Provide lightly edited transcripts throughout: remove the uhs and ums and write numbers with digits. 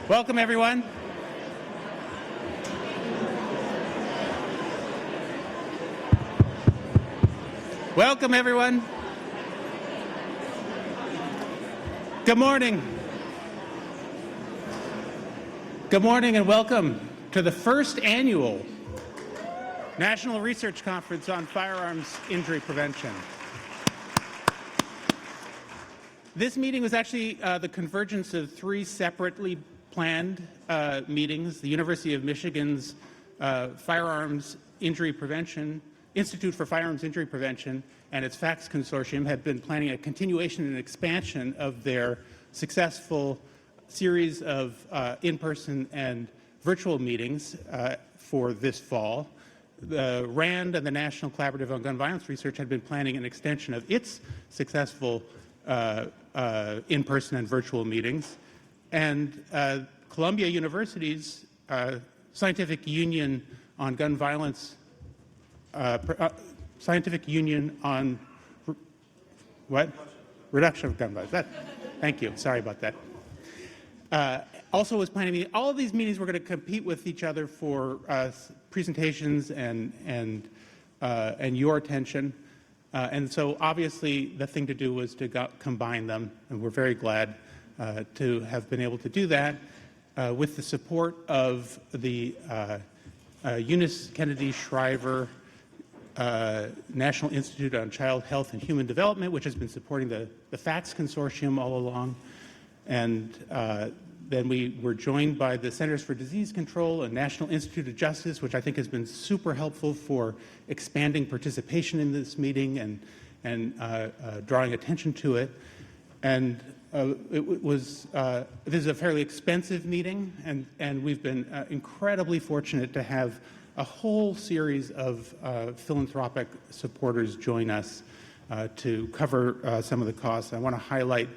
Welcome, everyone. Welcome, everyone. Good morning. Good morning and welcome to the first annual National Research Conference on Firearms Injury Prevention. This meeting was actually the convergence of three separately planned meetings. The University of Michigan's Firearms Injury Prevention, Institute for Firearms Injury Prevention, and its FACTS Consortium had been planning a continuation and expansion of their successful series of in-person and virtual meetings for this fall. The RAND and the National Collaborative on Gun Violence Research had been planning an extension of its successful in-person and virtual meetings. And Columbia University's Scientific Union on Gun Violence, Scientific Union on Reduction of Gun Violence. Thank you. Sorry about that. Also was planning all of these meetings were going to compete with each other for presentations and your attention. And so obviously the thing to do was to combine them, and we're very glad to have been able to do that with the support of the Eunice Kennedy Shriver National Institute on Child Health and Human Development, which has been supporting the FACTS Consortium all along. And then we were joined by the Centers for Disease Control and National Institute of Justice, which I think has been super helpful for expanding participation in this meeting and drawing attention to it. And this is a fairly expensive meeting, and we've been incredibly fortunate to have a whole series of philanthropic supporters join us to cover some of the costs. I want to highlight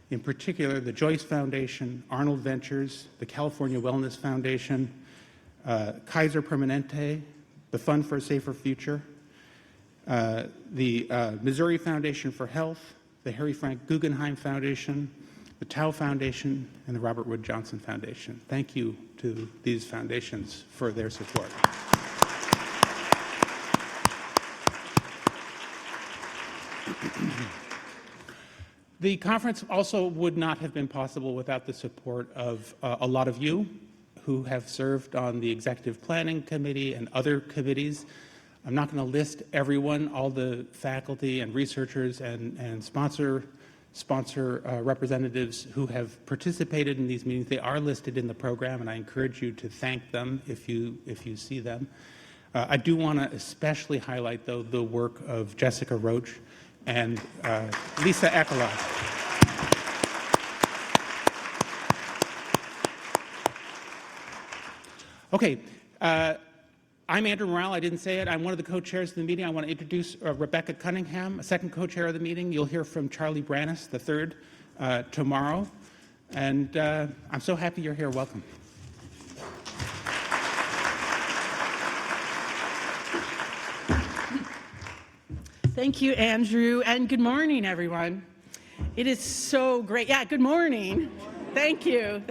in particular the Joyce Foundation, Arnold Ventures, the California Wellness Foundation, Kaiser Permanente, the Fund for a Safer Future, the Missouri Foundation for Health, the Harry Frank Guggenheim Foundation, the Tao Foundation, and the Robert Wood Johnson Foundation. Thank you to these foundations for their support. The conference also would not have been possible without the support of a lot of you who have served on the Executive Planning Committee and other committees. I'm not going to list everyone, all the faculty and researchers and sponsor representatives who have participated in these meetings. They are listed in the program, and I encourage you to thank them if you see them. I do want to especially highlight, though, the work of Jessica Roach and Lisa Eckler. Okay, I'm Andrew Morale. I didn't say it. I'm one of the co-chairs of the meeting. I want to introduce Rebecca Cunningham, a second co-chair of the meeting. You'll hear from Charlie Brannis, the third, tomorrow. And I'm so happy you're here. Welcome. Thank you, Andrew, and good morning, everyone. It is so great. Yeah, good morning. Thank you.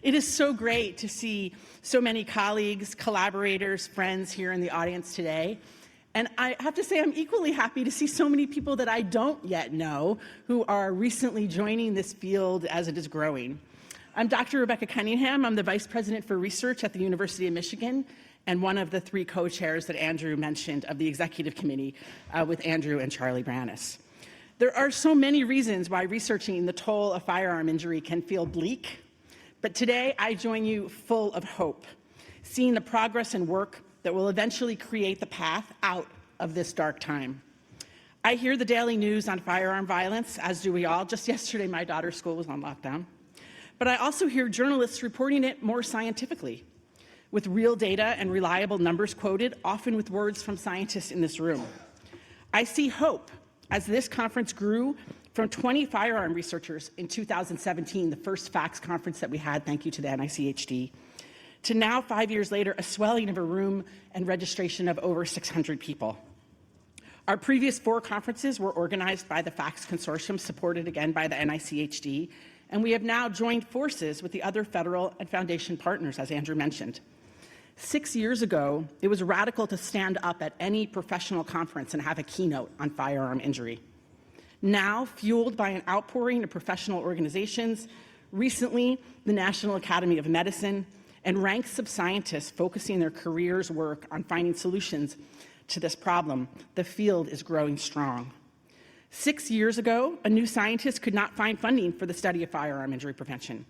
It is so great to see so many colleagues, collaborators, friends here in the audience today. And I have to say I'm equally happy to see so many people that I don't yet know who are recently joining this field as it is growing. I'm Dr. Rebecca Cunningham. I'm the Vice President for Research at the University of Michigan, and one of the three co-chairs that Andrew mentioned of the Executive Committee with Andrew and Charlie Brannis. There are so many reasons why researching the toll of firearm injury can feel bleak, but today I join you full of hope, seeing the progress and work that will eventually create the path out of this dark time. I hear the daily news on firearm violence, as do we all. Just yesterday, my daughter's school was on lockdown. But I also hear journalists reporting it more scientifically, with real data and reliable numbers quoted, often with words from scientists in this room. I see hope as this conference grew from 20 firearm researchers in 2017, the first FACTS conference that we had, thank you to the NICHD, to now, 5 years later, a swelling of a room and registration of over 600 people. Our previous 4 conferences were organized by the FACTS Consortium, supported again by the NICHD, and we have now joined forces with the other federal and foundation partners, as Andrew mentioned. 6 years ago, it was radical to stand up at any professional conference and have a keynote on firearm injury. Now, fueled by an outpouring of professional organizations, recently the National Academy of Medicine, and ranks of scientists focusing their careers' work on finding solutions to this problem, the field is growing strong. 6 years ago, a new scientist could not find funding for the study of firearm injury prevention.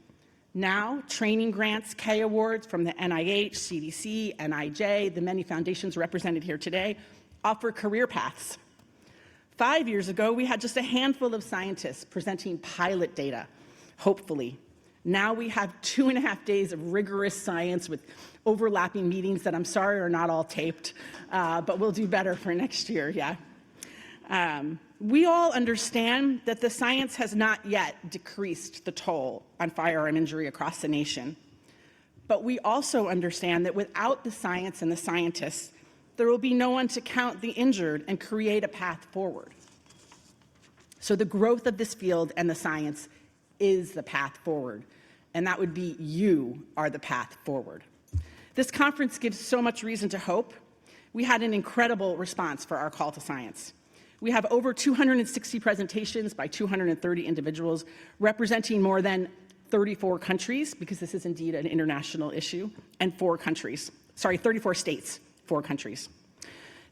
Now, training grants, K awards from the NIH, CDC, NIJ, the many foundations represented here today, offer career paths. 5 years ago, we had just a handful of scientists presenting pilot data, hopefully. Now we have 2.5 days of rigorous science with overlapping meetings that I'm sorry are not all taped, but we'll do better for next year, yeah. We all understand that the science has not yet decreased the toll on firearm injury across the nation. But we also understand that without the science and the scientists, there will be no one to count the injured and create a path forward. So the growth of this field and the science is the path forward, and that would be you are the path forward. This conference gives so much reason to hope. We had an incredible response for our call to science. We have over 260 presentations by 230 individuals representing more than 34 countries, because this is indeed an international issue, and 34 states, 4 countries.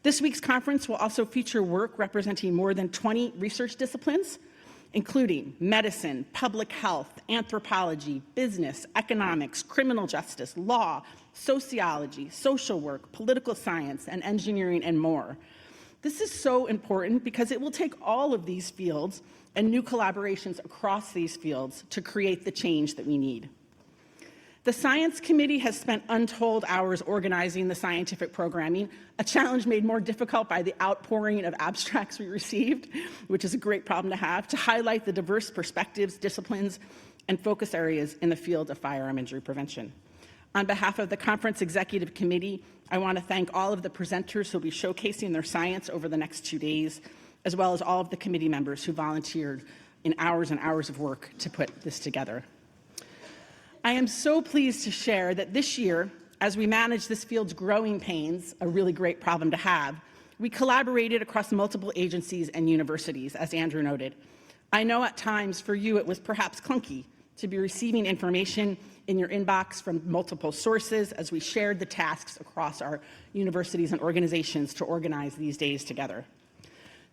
This week's conference will also feature work representing more than 20 research disciplines, including medicine, public health, anthropology, business, economics, criminal justice, law, sociology, social work, political science, and engineering, and more. This is so important because it will take all of these fields and new collaborations across these fields to create the change that we need. The Science Committee has spent untold hours organizing the scientific programming, a challenge made more difficult by the outpouring of abstracts we received, which is a great problem to have, to highlight the diverse perspectives, disciplines, and focus areas in the field of firearm injury prevention. On behalf of the Conference Executive Committee, I want to thank all of the presenters who will be showcasing their science over the next 2 days, as well as all of the committee members who volunteered in hours and hours of work to put this together. I am so pleased to share that this year, as we manage this field's growing pains, a really great problem to have, we collaborated across multiple agencies and universities, as Andrew noted. I know at times for you it was perhaps clunky to be receiving information in your inbox from multiple sources as we shared the tasks across our universities and organizations to organize these days together.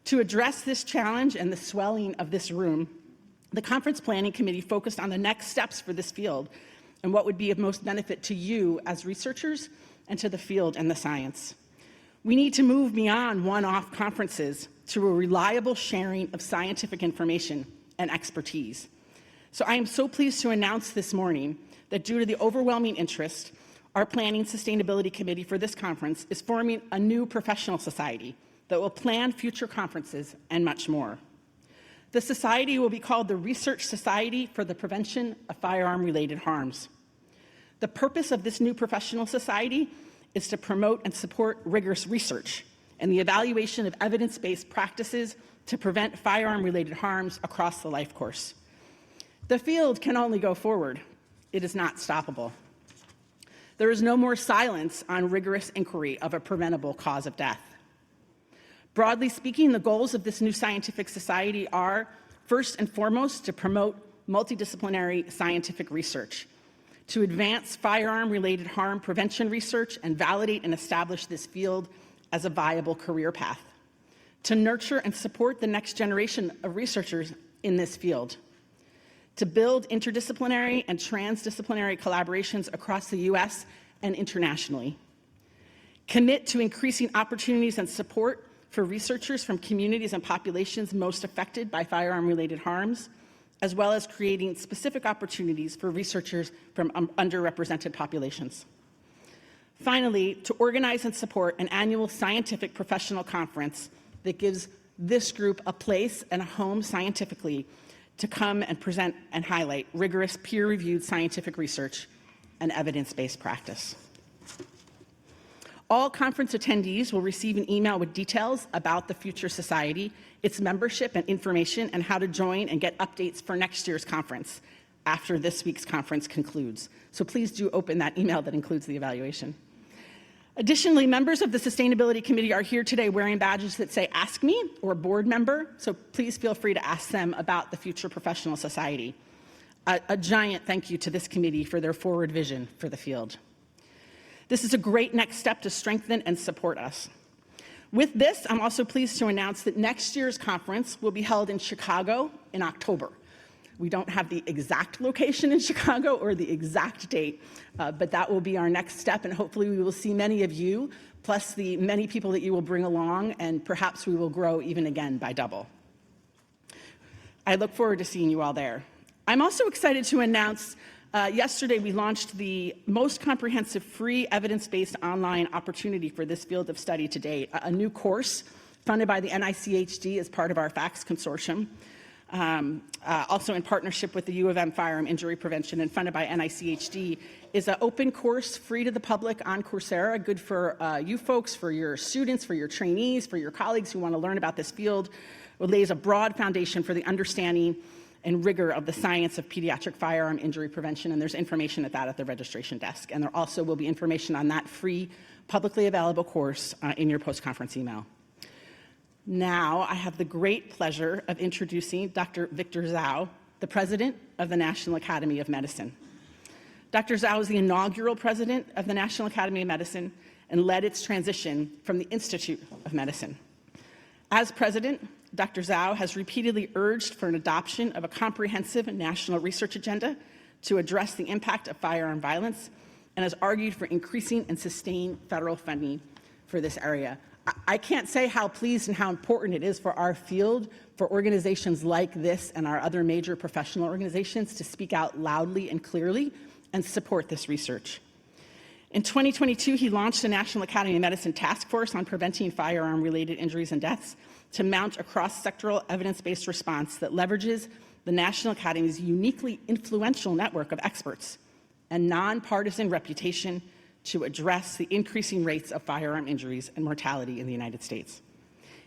To address this challenge and the swelling of this room, the Conference Planning Committee focused on the next steps for this field and what would be of most benefit to you as researchers and to the field and the science. We need to move beyond one-off conferences to a reliable sharing of scientific information and expertise. So I am so pleased to announce this morning that due to the overwhelming interest, our Planning Sustainability Committee for this conference is forming a new professional society that will plan future conferences and much more. The society will be called the Research Society for the Prevention of Firearm-Related Harms. The purpose of this new professional society is to promote and support rigorous research and the evaluation of evidence-based practices to prevent firearm-related harms across the life course. The field can only go forward. It is not stoppable. There is no more silence on rigorous inquiry of a preventable cause of death. Broadly speaking, the goals of this new scientific society are, first and foremost, to promote multidisciplinary scientific research, to advance firearm-related harm prevention research and validate and establish this field as a viable career path, to nurture and support the next generation of researchers in this field, to build interdisciplinary and transdisciplinary collaborations across the U.S. and internationally, commit to increasing opportunities and support for researchers from communities and populations most affected by firearm-related harms, as well as creating specific opportunities for researchers from underrepresented populations. Finally, to organize and support an annual scientific professional conference that gives this group a place and a home scientifically to come and present and highlight rigorous peer-reviewed scientific research and evidence-based practice. All conference attendees will receive an email with details about the Future Society, its membership and information, and how to join and get updates for next year's conference. after this week's conference concludes. So please do open that email that includes the evaluation. Additionally, members of the Sustainability Committee are here today wearing badges that say Ask Me or Board Member, so please feel free to ask them about the Future Professional Society. A giant thank you to this committee for their forward vision for the field. This is a great next step to strengthen and support us. With this, I'm also pleased to announce that next year's conference will be held in Chicago in October. We don't have the exact location in Chicago or the exact date, but that will be our next step, and hopefully we will see many of you, plus the many people that you will bring along, and perhaps we will grow even again by double. I look forward to seeing you all there. I'm also excited to announce yesterday we launched the most comprehensive free evidence-based online opportunity for this field of study to date, a new course funded by the NICHD as part of our FACTS Consortium, also in partnership with the U of M Firearm Injury Prevention and funded by NICHD, is an open course free to the public on Coursera, good for you folks, for your students, for your trainees, for your colleagues who want to learn about this field. It lays a broad foundation for the understanding and rigor of the science of pediatric firearm injury prevention, and there's information at the registration desk. And there also will be information on that free, publicly available course in your post-conference email. Now, I have the great pleasure of introducing Dr. Victor Zhao, the president of the National Academy of Medicine. Dr. Zhao is the inaugural president of the National Academy of Medicine and led its transition from the Institute of Medicine. As president, Dr. Zhao has repeatedly urged for an adoption of a comprehensive national research agenda to address the impact of firearm violence and has argued for increasing and sustained federal funding for this area. I can't say how pleased and how important it is for our field, for organizations like this and our other major professional organizations to speak out loudly and clearly and support this research. In 2022, he launched the National Academy of Medicine Task Force on Preventing Firearm-Related Injuries and Deaths to mount a cross-sectoral evidence-based response that leverages the National Academy's uniquely influential network of experts and nonpartisan reputation to address the increasing rates of firearm injuries and mortality in the United States.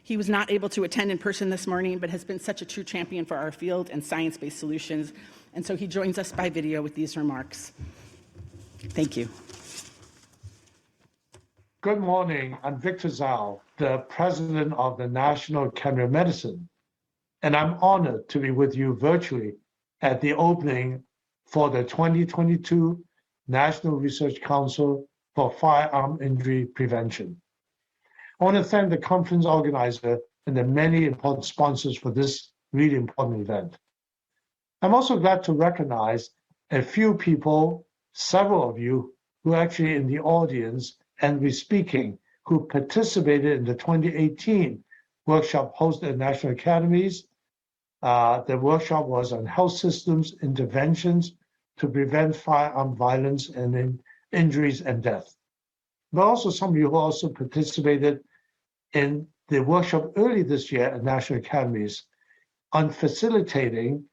He was not able to attend in person this morning, but has been such a true champion for our field and science-based solutions, and so he joins us by video with these remarks. Thank you. Good morning. I'm Victor Zhao, the president of the National Academy of Medicine, and I'm honored to be with you virtually at the opening for the 2022 National Research Council for Firearm Injury Prevention. I want to thank the conference organizer and the many important sponsors for this really important event. I'm also glad to recognize a few people, several of you, who are actually in the audience and be speaking, who participated in the 2018 workshop hosted at National Academies. The workshop was on health systems interventions to prevent firearm violence and injuries and death. But also some of you who also participated in the workshop early this year at National Academies on facilitating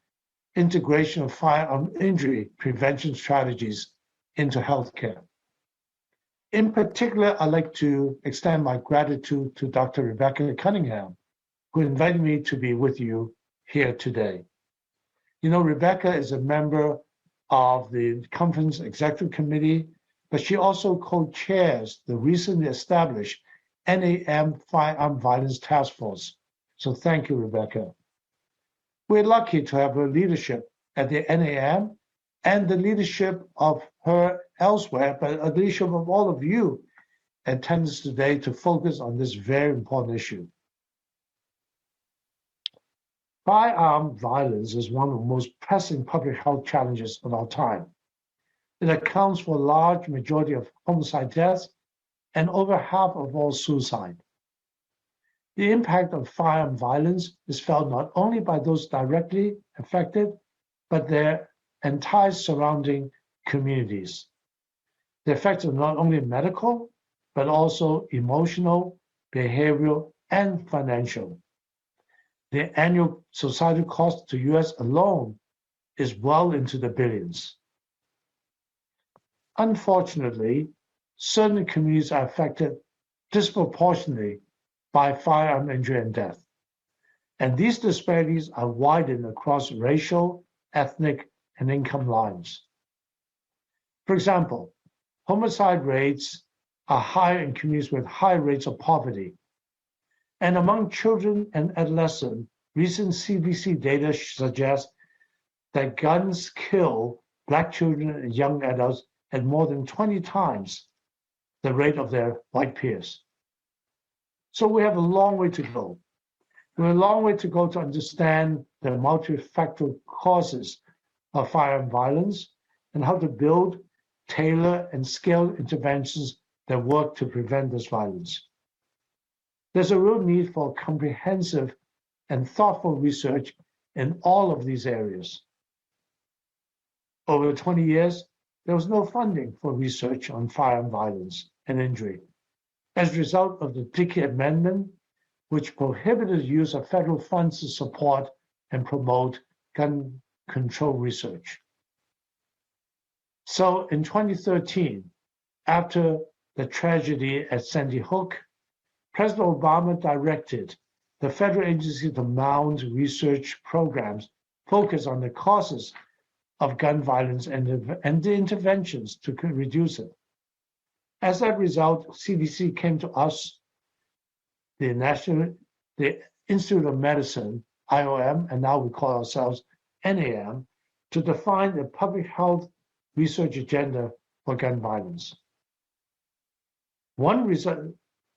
integration of firearm injury prevention strategies into healthcare. In particular, I'd like to extend my gratitude to Dr. Rebecca Cunningham, who invited me to be with you here today. You know, Rebecca is a member of the conference executive committee, but she also co-chairs the recently established NAM Firearm Violence Task Force. So thank you, Rebecca. We're lucky to have her leadership at the NAM and the leadership of her elsewhere, but a leadership of all of you attendance today to focus on this very important issue. Firearm violence is one of the most pressing public health challenges of our time. It accounts for a large majority of homicide deaths and over half of all suicide. The impact of firearm violence is felt not only by those directly affected, but their entire surrounding communities. The effects are not only medical, but also emotional, behavioral, and financial. The annual societal cost to US alone is well into the billions. Unfortunately, certain communities are affected disproportionately by firearm injury and death. And these disparities are widened across racial, ethnic, and income lines. For example, homicide rates are higher in communities with high rates of poverty. And among children and adolescents, recent CDC data suggests that guns kill Black children and young adults at more than 20 times the rate of their white peers. So we have a long way to go. We have a long way to go to understand the multifactorial causes of firearm violence and how to build, tailor, and scale interventions that work to prevent this violence. There's a real need for comprehensive and thoughtful research in all of these areas. Over 20 years, there was no funding for research on firearm violence and injury as a result of the Dickey Amendment, which prohibited the use of federal funds to support and promote gun control research. So in 2013, after the tragedy at Sandy Hook, President Obama directed the federal agency to mount research programs focused on the causes of gun violence and the interventions to reduce it. As a result, CDC came to us, the Institute of Medicine, IOM, and now we call ourselves NAM, to define a public health research agenda for gun violence. One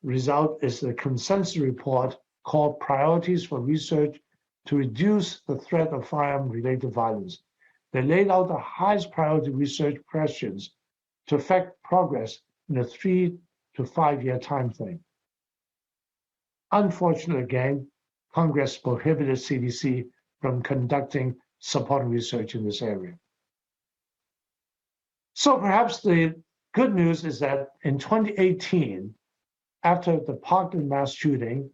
result is the consensus report called Priorities for Research to Reduce the Threat of Firearm-Related Violence. They laid out the highest priority research questions to affect progress in a 3 to 5 year time frame. Unfortunately, again, Congress prohibited CDC from conducting supporting research in this area. So perhaps the good news is that in 2018, after the Parkland mass shooting,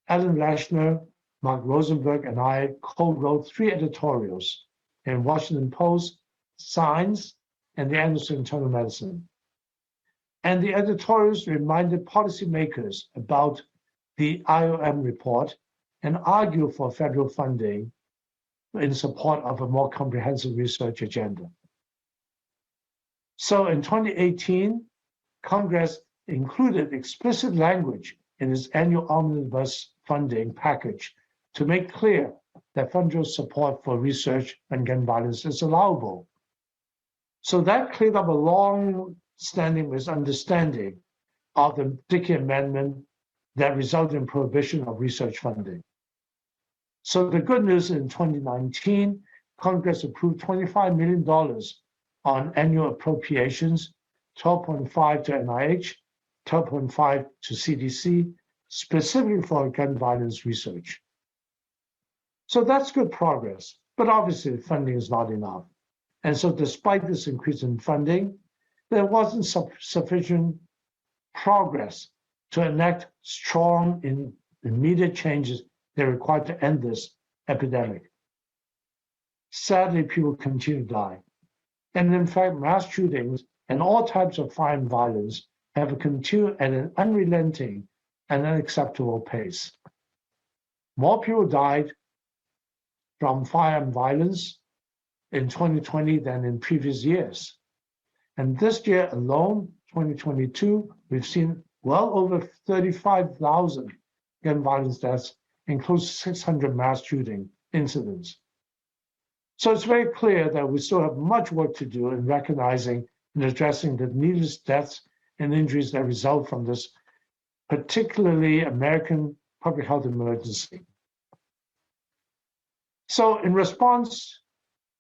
Alan Lashner, Mark Rosenberg, and I co-wrote 3 editorials in Washington Post, Science, and the Anderson Internal Medicine. And the editorials reminded policymakers about the IOM report and argued for federal funding in support of a more comprehensive research agenda. So in 2018, Congress included explicit language in its annual omnibus funding package to make clear that federal support for research on gun violence is allowable. So that cleared up a long-standing misunderstanding of the Dickey Amendment that resulted in prohibition of research funding. So the good news in 2019, Congress approved $25 million on annual appropriations, 12.5 to NIH, 12.5 to CDC, specifically for gun violence research. So that's good progress, but obviously funding is not enough. And so despite this increase in funding, there wasn't sufficient progress to enact strong and immediate changes that are required to end this epidemic. Sadly, people continue to die. And in fact, mass shootings and all types of firearm violence have continued at an unrelenting and unacceptable pace. More people died from firearm violence in 2020 than in previous years. And this year alone, 2022, we've seen well over 35,000 gun violence deaths, includes 600 mass shooting incidents. So it's very clear that we still have much work to do in recognizing and addressing the needless deaths and injuries that result from this particularly American public health emergency. So in response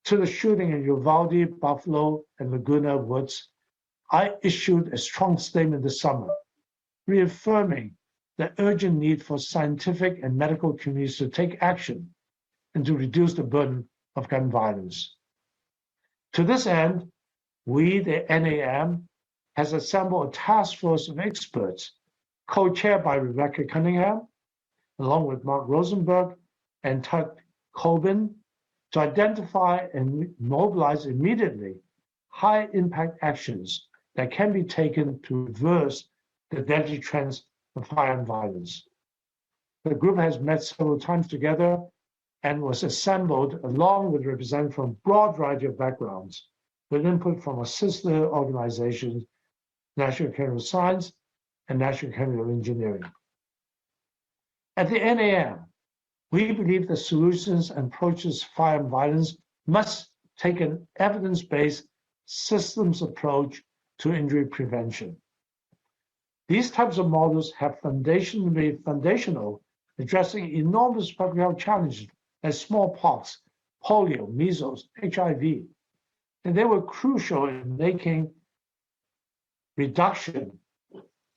to the shooting in Uvalde, Buffalo, and Laguna Woods, I issued a strong statement this summer, reaffirming the urgent need for scientific and medical communities to take action and to reduce the burden of gun violence. To this end, we, the NAM, has assembled a task force of experts co-chaired by Rebecca Cunningham, along with Mark Rosenberg and Todd Coben, to identify and mobilize immediately high-impact actions that can be taken to reverse the deadly trends of firearm violence. The group has met several times together and was assembled along with representatives from a broad variety of backgrounds, with input from our sister organizations, National Academy of Science and National Academy of Engineering. At the NAM, we believe the solutions and approaches to firearm violence must take an evidence-based systems approach to injury prevention. These types of models have foundational, addressing enormous public health challenges as smallpox, polio, measles, HIV, and they were crucial in making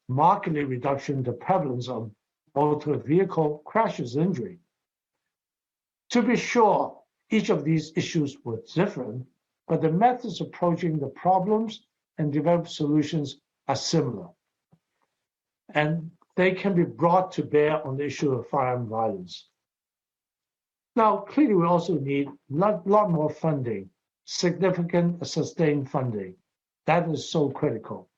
markedly reduction the prevalence of motor vehicle crashes injury. To be sure, each of these issues were different, but the methods approaching the problems and develop solutions are similar. And they can be brought to bear on the issue of firearm violence. Now, clearly, we also need a lot more funding, significant sustained funding. That is so critical.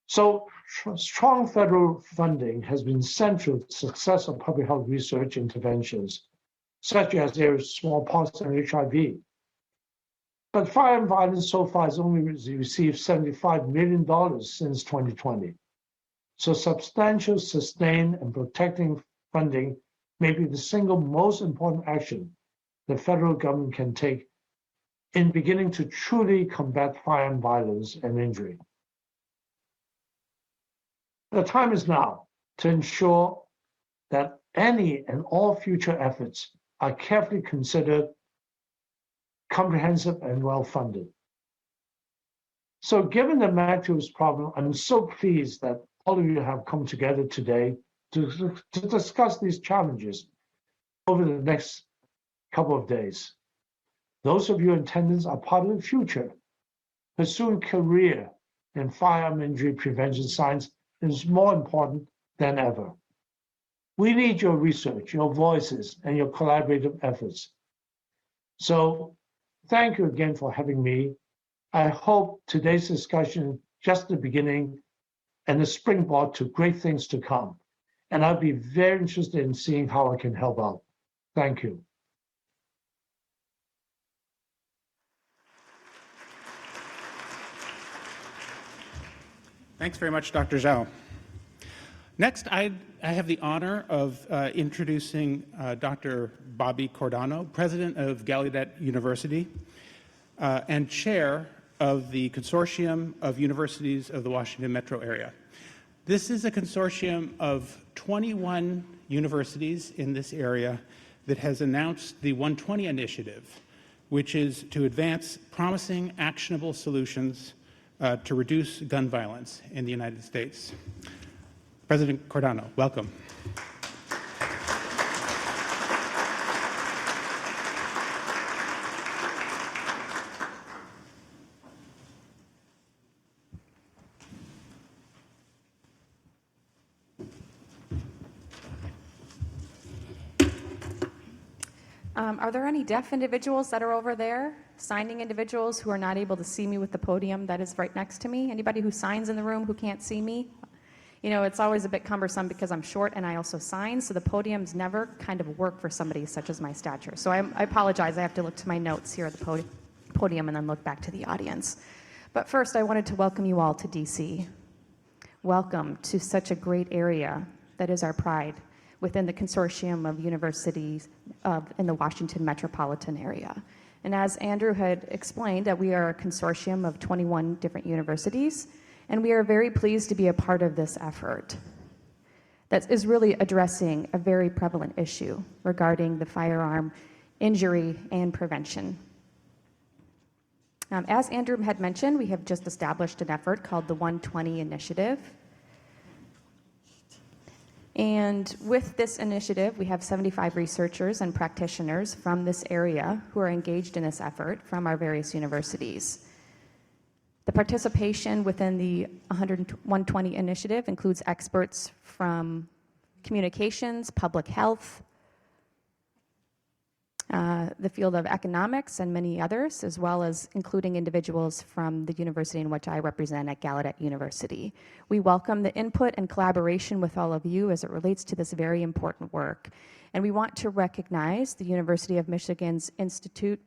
So strong federal funding has been central to the success of public health research interventions, such as areas of smallpox and HIV. But firearm violence so far has only received $75 million since 2020. So substantial, sustained, and protecting funding may be the single most important action the federal government can take in beginning to truly combat firearm violence and injury. The time is now to ensure that any and all future efforts are carefully considered, comprehensive, and well-funded. So given the magnitude of this problem, I'm so pleased that all of you have come together today to discuss these challenges over the next couple of days. Those of you in attendance are part of the future. Pursuing career in firearm injury prevention science is more important than ever. We need your research, your voices, and your collaborative efforts. So thank you again for having me. I hope today's discussion is just the beginning and the springboard to great things to come. And I'll be very interested in seeing how I can help out. Thank you. Thanks very much, Dr. Zhao. Next, I have the honor of introducing Dr. Bobbi Cordano, president of Gallaudet University and chair of the Consortium of Universities of the Washington Metro area. This is a consortium of 21 universities in this area that has announced the 120 initiative, which is to advance promising, actionable solutions to reduce gun violence in the United States. President Cordano, welcome. Are there any deaf individuals that are over there? Signing individuals who are not able to see me with the podium that is right next to me? Anybody who signs in the room who can't see me? You know, it's always a bit cumbersome because I'm short and I also sign, so the podiums never kind of work for somebody such as my stature. So I apologize, I have to look to my notes here at the podium and then look back to the audience. But first, I wanted to welcome you all to DC. Welcome to such a great area that is our pride within the consortium of universities in the Washington Metropolitan area. And as Andrew had explained, that we are a consortium of 21 different universities, and we are very pleased to be a part of this effort that is really addressing a very prevalent issue regarding the firearm injury and prevention. As Andrew had mentioned, we have just established an effort called the 120 Initiative. And with this initiative, we have 75 researchers and practitioners from this area who are engaged in this effort from our various universities. The participation within the 120 initiative includes experts from communications, public health, the field of economics, and many others, as well as including individuals from the university in which I represent at Gallaudet University. We welcome the input and collaboration with all of you as it relates to this very important work. And we want to recognize the University of Michigan's Institute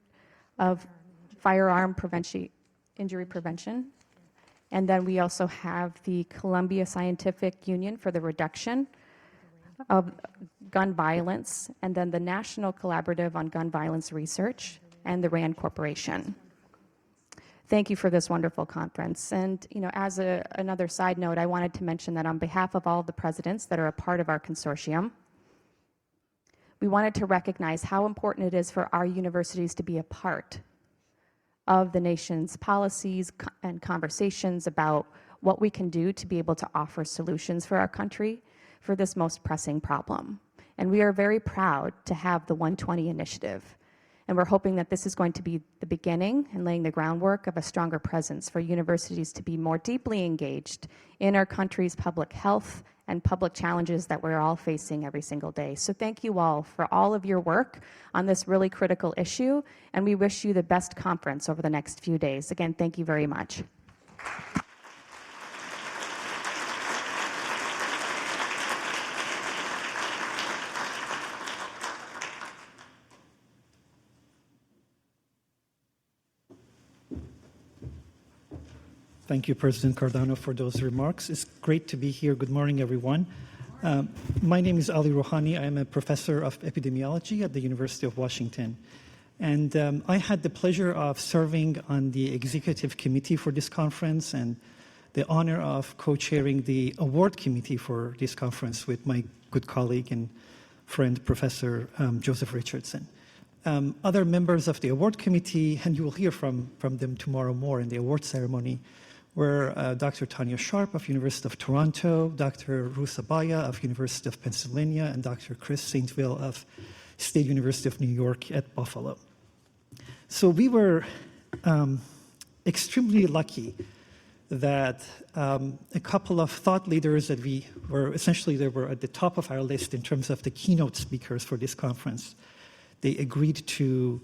of Firearm Injury Prevention. And then we also have the Columbia Scientific Union for the Reduction of Gun Violence, and then the National Collaborative on Gun Violence Research, and the RAND Corporation. Thank you for this wonderful conference. And as another side note, I wanted to mention that on behalf of all of the presidents that are a part of our consortium, we wanted to recognize how important it is for our universities to be a part of the nation's policies and conversations about what we can do to be able to offer solutions for our country for this most pressing problem. And we are very proud to have the 120 initiative. And we're hoping that this is going to be the beginning and laying the groundwork of a stronger presence for universities to be more deeply engaged in our country's public health and public challenges that we're all facing every single day. So thank you all for all of your work on this really critical issue, and we wish you the best conference over the next few days. Again, thank you very much. Thank you, President Cordano, for those remarks. It's great to be here. Good morning, everyone. My name is Ali Rouhani. I am a professor of epidemiology at the University of Washington. And I had the pleasure of serving on the executive committee for this conference and the honor of co-chairing the award committee for this conference with my good colleague and friend, Professor Joseph Richardson. Other members of the award committee, and you will hear from them tomorrow more in the award ceremony, were Dr. Tanya Sharp of University of Toronto, Dr. Ruth Abaya of University of Pennsylvania, and Dr. Chris Saintville of State University of New York at Buffalo. So we were extremely lucky that a couple of thought leaders that they were at the top of our list in terms of the keynote speakers for this conference, they agreed to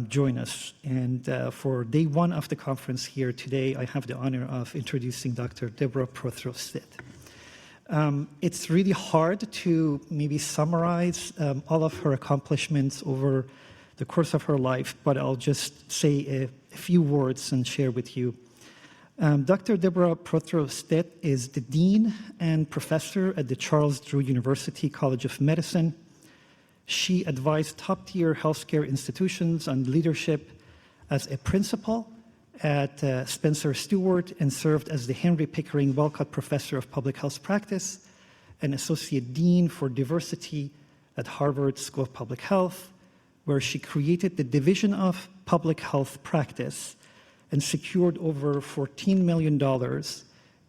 join us. And for day one of the conference here today, I have the honor of introducing Dr. Deborah Prothrow-Stith. It's really hard to maybe summarize all of her accomplishments over the course of her life, but I'll just say a few words and share with you. Dr. Deborah Prothrow-Stith is the Dean and Professor at the Charles Drew University College of Medicine. She advised top-tier healthcare institutions on leadership as a principal at Spencer Stewart and served as the Henry Pickering Walcott Professor of Public Health Practice and Associate Dean for Diversity at Harvard School of Public Health, where she created the Division of Public Health Practice and secured over $14 million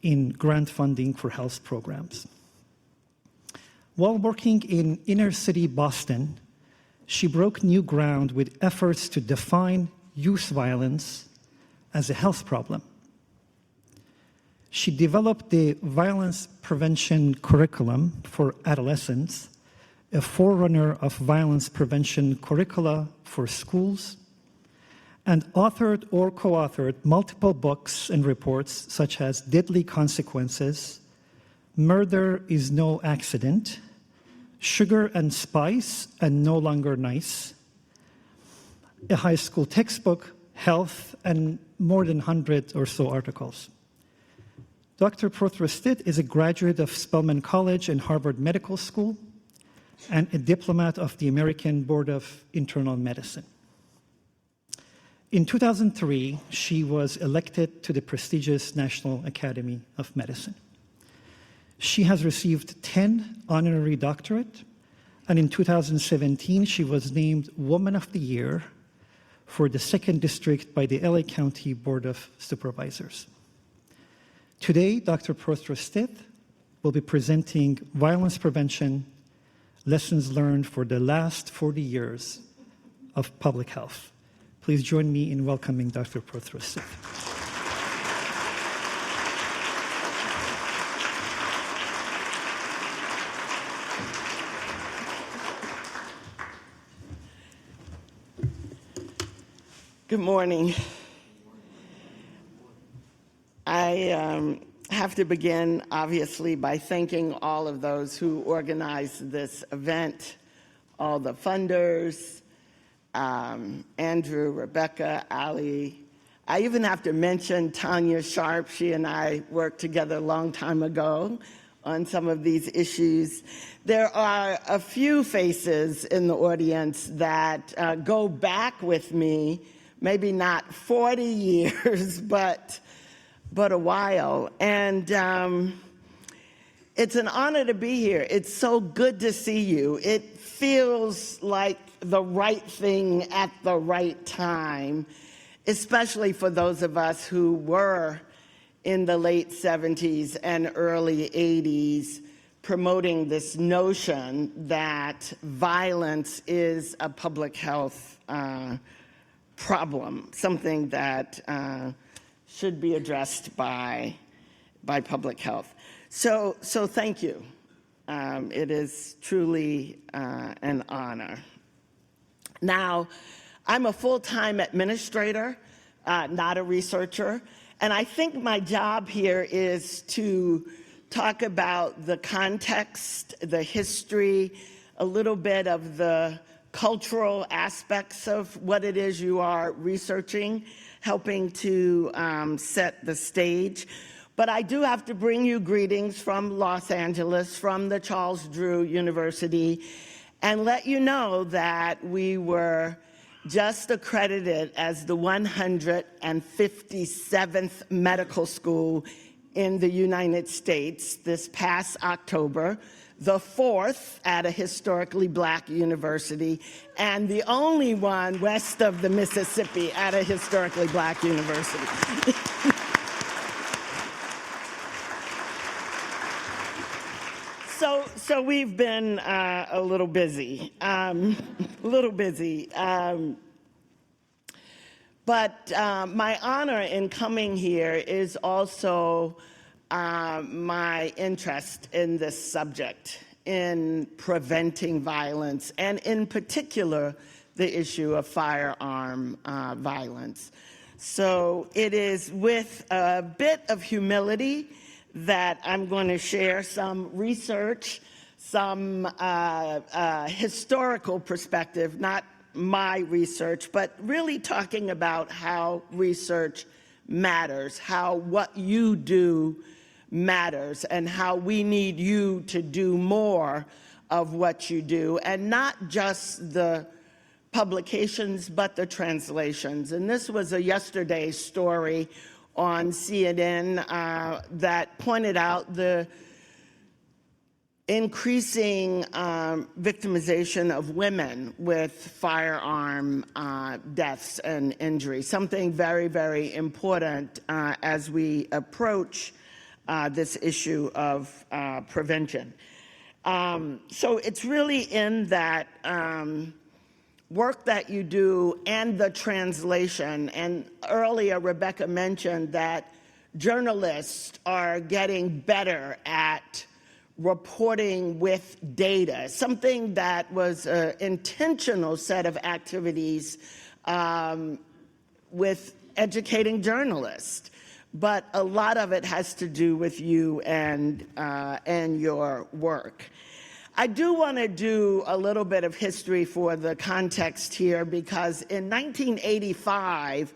in grant funding for health programs. While working in inner-city Boston, she broke new ground with efforts to define youth violence as a health problem. She developed the Violence Prevention Curriculum for Adolescents, a forerunner of violence prevention curricula for schools, and authored or co-authored multiple books and reports such as Deadly Consequences, Murder is No Accident, Sugar and Spice and No Longer Nice, a high school textbook, Health, and more than 100 or so articles. Dr. Prothrow-Stith is a graduate of Spelman College and Harvard Medical School and a diplomat of the American Board of Internal Medicine. In 2003, she was elected to the prestigious National Academy of Medicine. She has received 10 honorary doctorates, and in 2017, she was named Woman of the Year for the 2nd District by the LA County Board of Supervisors. Today, Dr. Prothrow-Stith will be presenting Violence Prevention, Lessons Learned for the Last 40 Years of Public Health. Please join me in welcoming Dr. Prothrow-Stith. Good morning. I have to begin, obviously, by thanking all of those who organized this event, all the funders, Andrew, Rebecca, Ali. I even have to mention Tanya Sharp. She and I worked together a long time ago on some of these issues. There are a few faces in the audience that go back with me, maybe not 40 years, but a while. And it's an honor to be here. It's so good to see you. It feels like the right thing at the right time, especially for those of us who were in the late 70s and early 80s promoting this notion that violence is a public health problem, something that should be addressed by public health. So thank you. It is truly an honor. Now, I'm a full-time administrator, not a researcher, and I think my job here is to talk about the context, the history, a little bit of the cultural aspects of what it is you are researching, helping to set the stage. But I do have to bring you greetings from Los Angeles, from the Charles Drew University, and let you know that we were just accredited as the 157th medical school in the United States this past October, the 4th at a historically Black university, and the only one west of the Mississippi at a historically Black university. So we've been a little busy, but my honor in coming here is also my interest in this subject, in preventing violence, and in particular, the issue of firearm violence. So it is with a bit of humility that I'm going to share some research, some historical perspective, not my research, but really talking about how research matters, how what you do matters, and how we need you to do more of what you do, and not just the publications, but the translations. And this was a yesterday story on CNN that pointed out the increasing victimization of women with firearm deaths and injuries, something very, very important as we approach this issue of prevention. So it's really in that work that you do and the translation. And earlier, Rebecca mentioned that journalists are getting better at reporting with data, something that was an intentional set of activities with educating journalists. But a lot of it has to do with you and your work. I do want to do a little bit of history for the context here, because in 1985,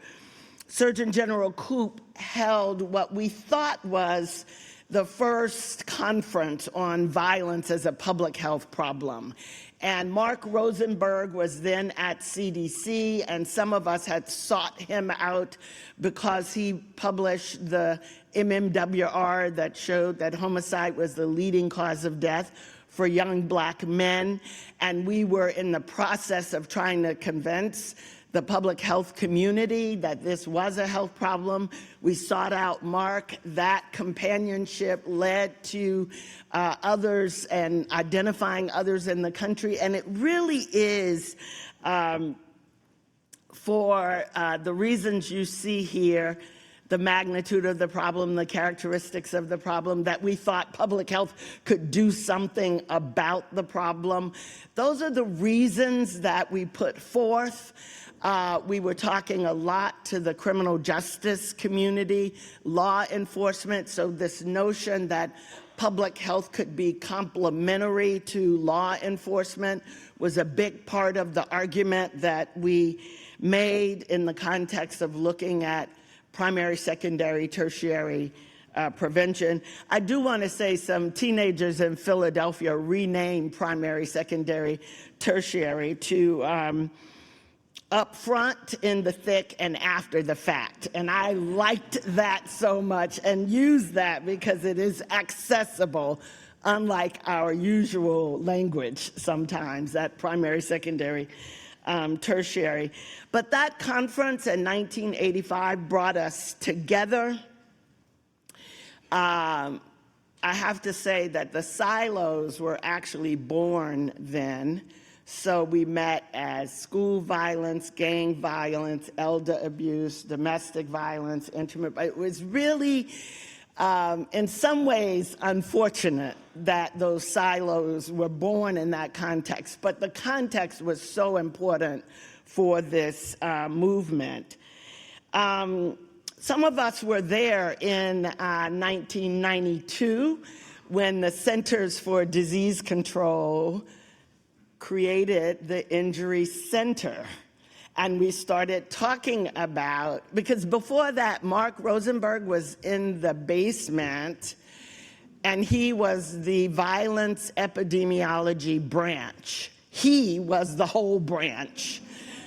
Surgeon General Koop held what we thought was the first conference on violence as a public health problem. And Mark Rosenberg was then at CDC, and some of us had sought him out because he published the MMWR that showed that homicide was the leading cause of death for young Black men. And we were in the process of trying to convince the public health community that this was a health problem. We sought out Mark. That companionship led to others and identifying others in the country. And it really is, for the reasons you see here, the magnitude of the problem, the characteristics of the problem, that we thought public health could do something about the problem. Those are the reasons that we put forth. We were talking a lot to the criminal justice community, law enforcement, so this notion that public health could be complementary to law enforcement was a big part of the argument that we made in the context of looking at primary, secondary, tertiary prevention. I do want to say some teenagers in Philadelphia renamed primary, secondary, tertiary to up front, in the thick, and after the fact. And I liked that so much and used that because it is accessible, unlike our usual language sometimes, that primary, secondary, tertiary. But that conference in 1985 brought us together. I have to say that the silos were actually born then. So we met as school violence, gang violence, elder abuse, domestic violence, intimate. It was really, in some ways, unfortunate that those silos were born in that context. But the context was so important for this movement. Some of us were there in 1992 when the Centers for Disease Control created the Injury Center. And we started talking about, because before that, Mark Rosenberg was in the basement, and he was the violence epidemiology branch. He was the whole branch.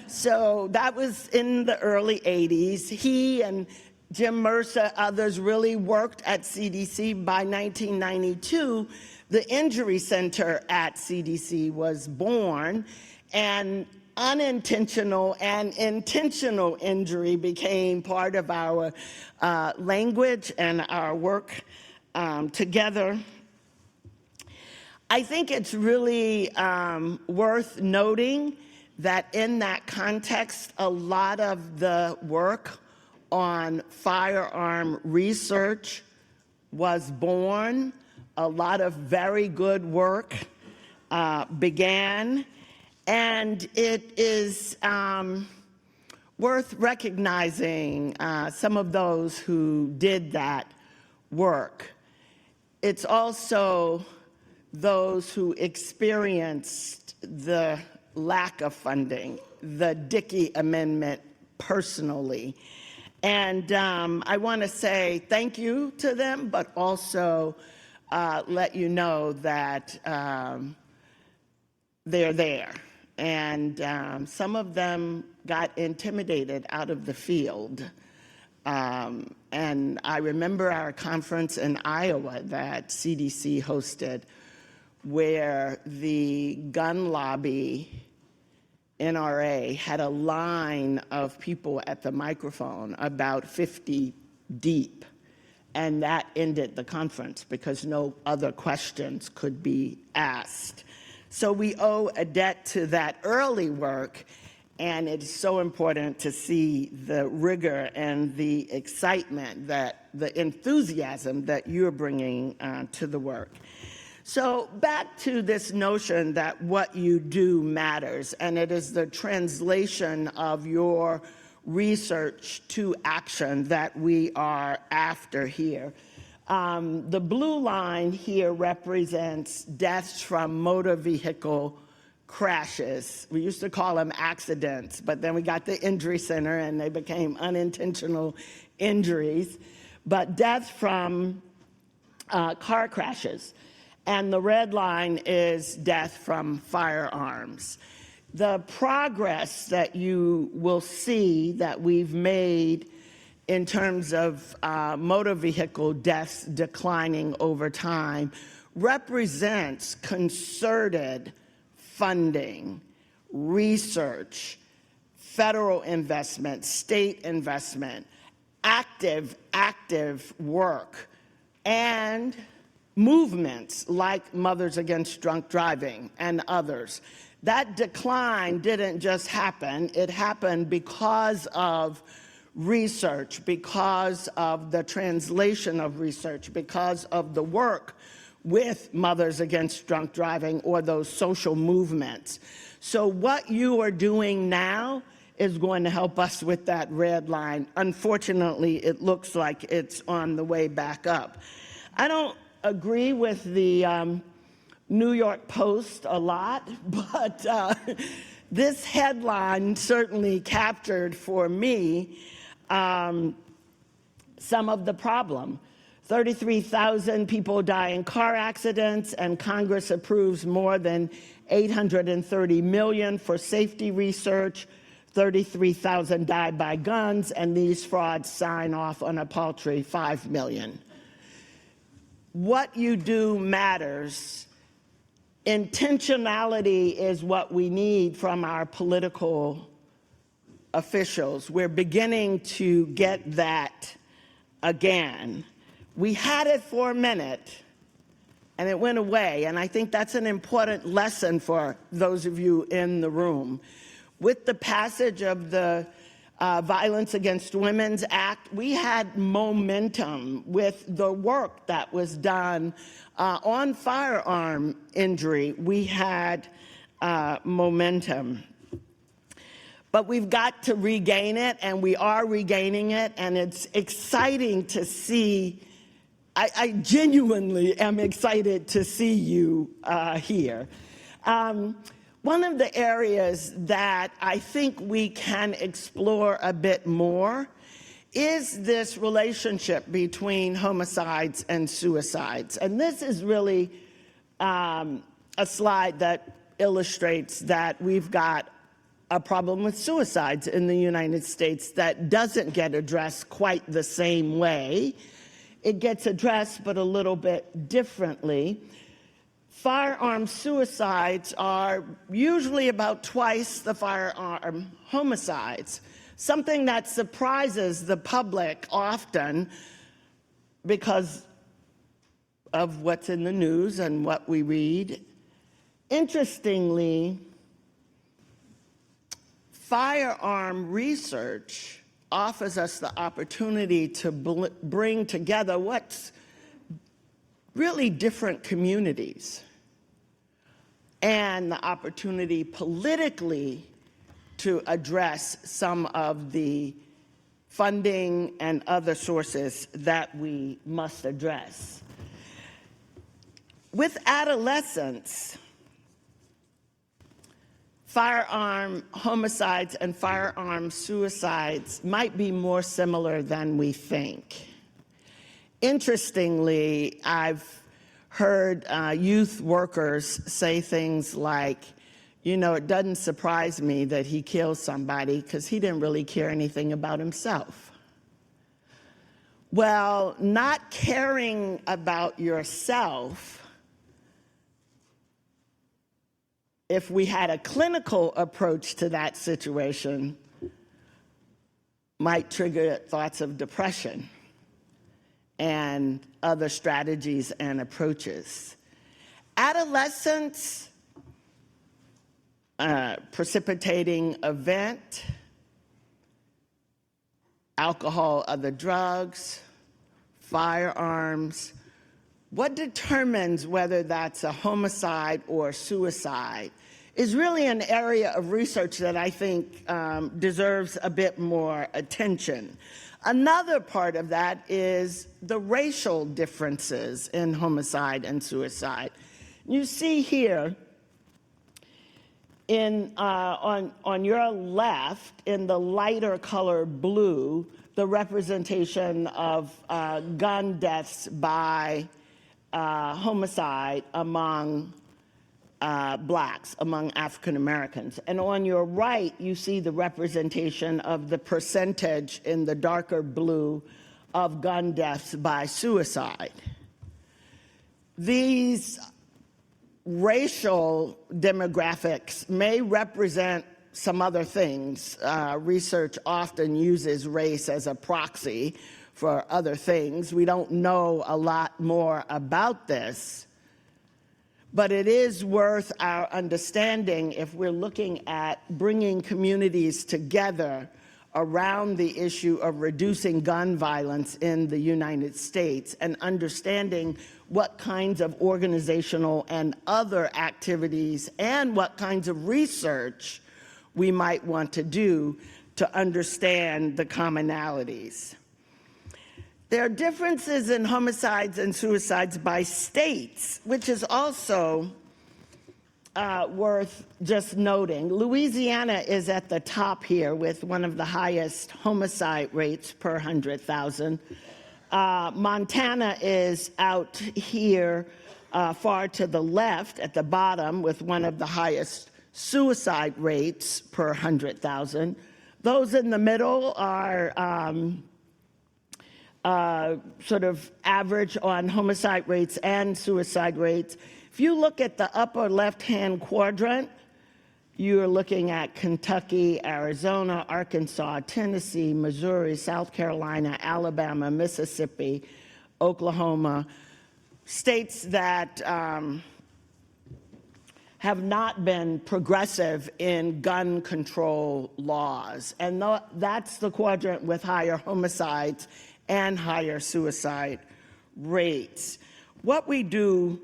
So that was in the early 80s. He and Jim Mercer, others really worked at CDC. By 1992, the Injury Center at CDC was born, and unintentional and intentional injury became part of our language and our work together. I think it's really worth noting that in that context, a lot of the work on firearm research was born. A lot of very good work began, and it is worth recognizing some of those who did that work. It's also those who experienced the lack of funding, the Dickey Amendment personally. And I want to say thank you to them, but also let you know that they're there. And some of them got intimidated out of the field. And I remember our conference in Iowa that CDC hosted, where the gun lobby, NRA, had a line of people at the microphone, about 50 deep. And that ended the conference because no other questions could be asked. So we owe a debt to that early work, and it's so important to see the rigor and the excitement, that the enthusiasm that you're bringing to the work. So back to this notion that what you do matters, and it is the translation of your research to action that we are after here. The blue line here represents deaths from motor vehicle crashes. We used to call them accidents, but then we got the Injury Center and they became unintentional injuries. But deaths from car crashes. And the red line is death from firearms. The progress that you will see that we've made in terms of motor vehicle deaths declining over time represents concerted funding, research, federal investment, state investment, active work, and movements like Mothers Against Drunk Driving and others. That decline didn't just happen, it happened because of research, because of the translation of research, because of the work with Mothers Against Drunk Driving or those social movements. So what you are doing now is going to help us with that red line. Unfortunately, it looks like it's on the way back up. I don't agree with the New York Post a lot, but this headline certainly captured for me some of the problem. 33,000 people die in car accidents, and Congress approves more than $830 million for safety research. 33,000 die by guns, and these frauds sign off on a paltry $5 million. What you do matters. Intentionality is what we need from our political officials. We're beginning to get that again. We had it for a minute, and it went away, and I think that's an important lesson for those of you in the room. With the passage of the Violence Against Women's Act, we had momentum with the work that was done on firearm injury. We had momentum. But we've got to regain it, and we are regaining it, and it's exciting to see. I genuinely am excited to see you here. One of the areas that I think we can explore a bit more is this relationship between homicides and suicides. And this is really a slide that illustrates that we've got a problem with suicides in the United States that doesn't get addressed quite the same way. It gets addressed, but a little bit differently. Firearm suicides are usually about twice the firearm homicides, something that surprises the public often because of what's in the news and what we read. Interestingly, firearm research offers us the opportunity to bring together what's really different communities and the opportunity politically to address some of the funding and other sources that we must address. With adolescents, firearm homicides and firearm suicides might be more similar than we think. Interestingly, I've heard youth workers say things like, you know, it doesn't surprise me that he killed somebody because he didn't really care anything about himself. Well, not caring about yourself, if we had a clinical approach to that situation, might trigger thoughts of depression and other strategies and approaches. Adolescents, precipitating event, alcohol, other drugs, firearms. What determines whether that's a homicide or suicide is really an area of research that I think deserves a bit more attention. Another part of that is the racial differences in homicide and suicide. You see here on your left, in the lighter color blue, the representation of gun deaths by homicide among blacks, among African Americans. And on your right, you see the representation of the percentage in the darker blue of gun deaths by suicide. These racial demographics may represent some other things. Research often uses race as a proxy for other things. We don't know a lot more about this, but it is worth our understanding if we're looking at bringing communities together around the issue of reducing gun violence in the United States and understanding what kinds of organizational and other activities and what kinds of research we might want to do to understand the commonalities. There are differences in homicides and suicides by states, which is also worth just noting. Louisiana is at the top here with one of the highest homicide rates per 100,000. Montana is out here far to the left at the bottom with one of the highest suicide rates per 100,000. Those in the middle are sort of average on homicide rates and suicide rates. If you look at the upper left-hand quadrant, you're looking at Kentucky, Arizona, Arkansas, Tennessee, Missouri, South Carolina, Alabama, Mississippi, Oklahoma, states that have not been progressive in gun control laws. And that's the quadrant with higher homicides and higher suicide rates. What we do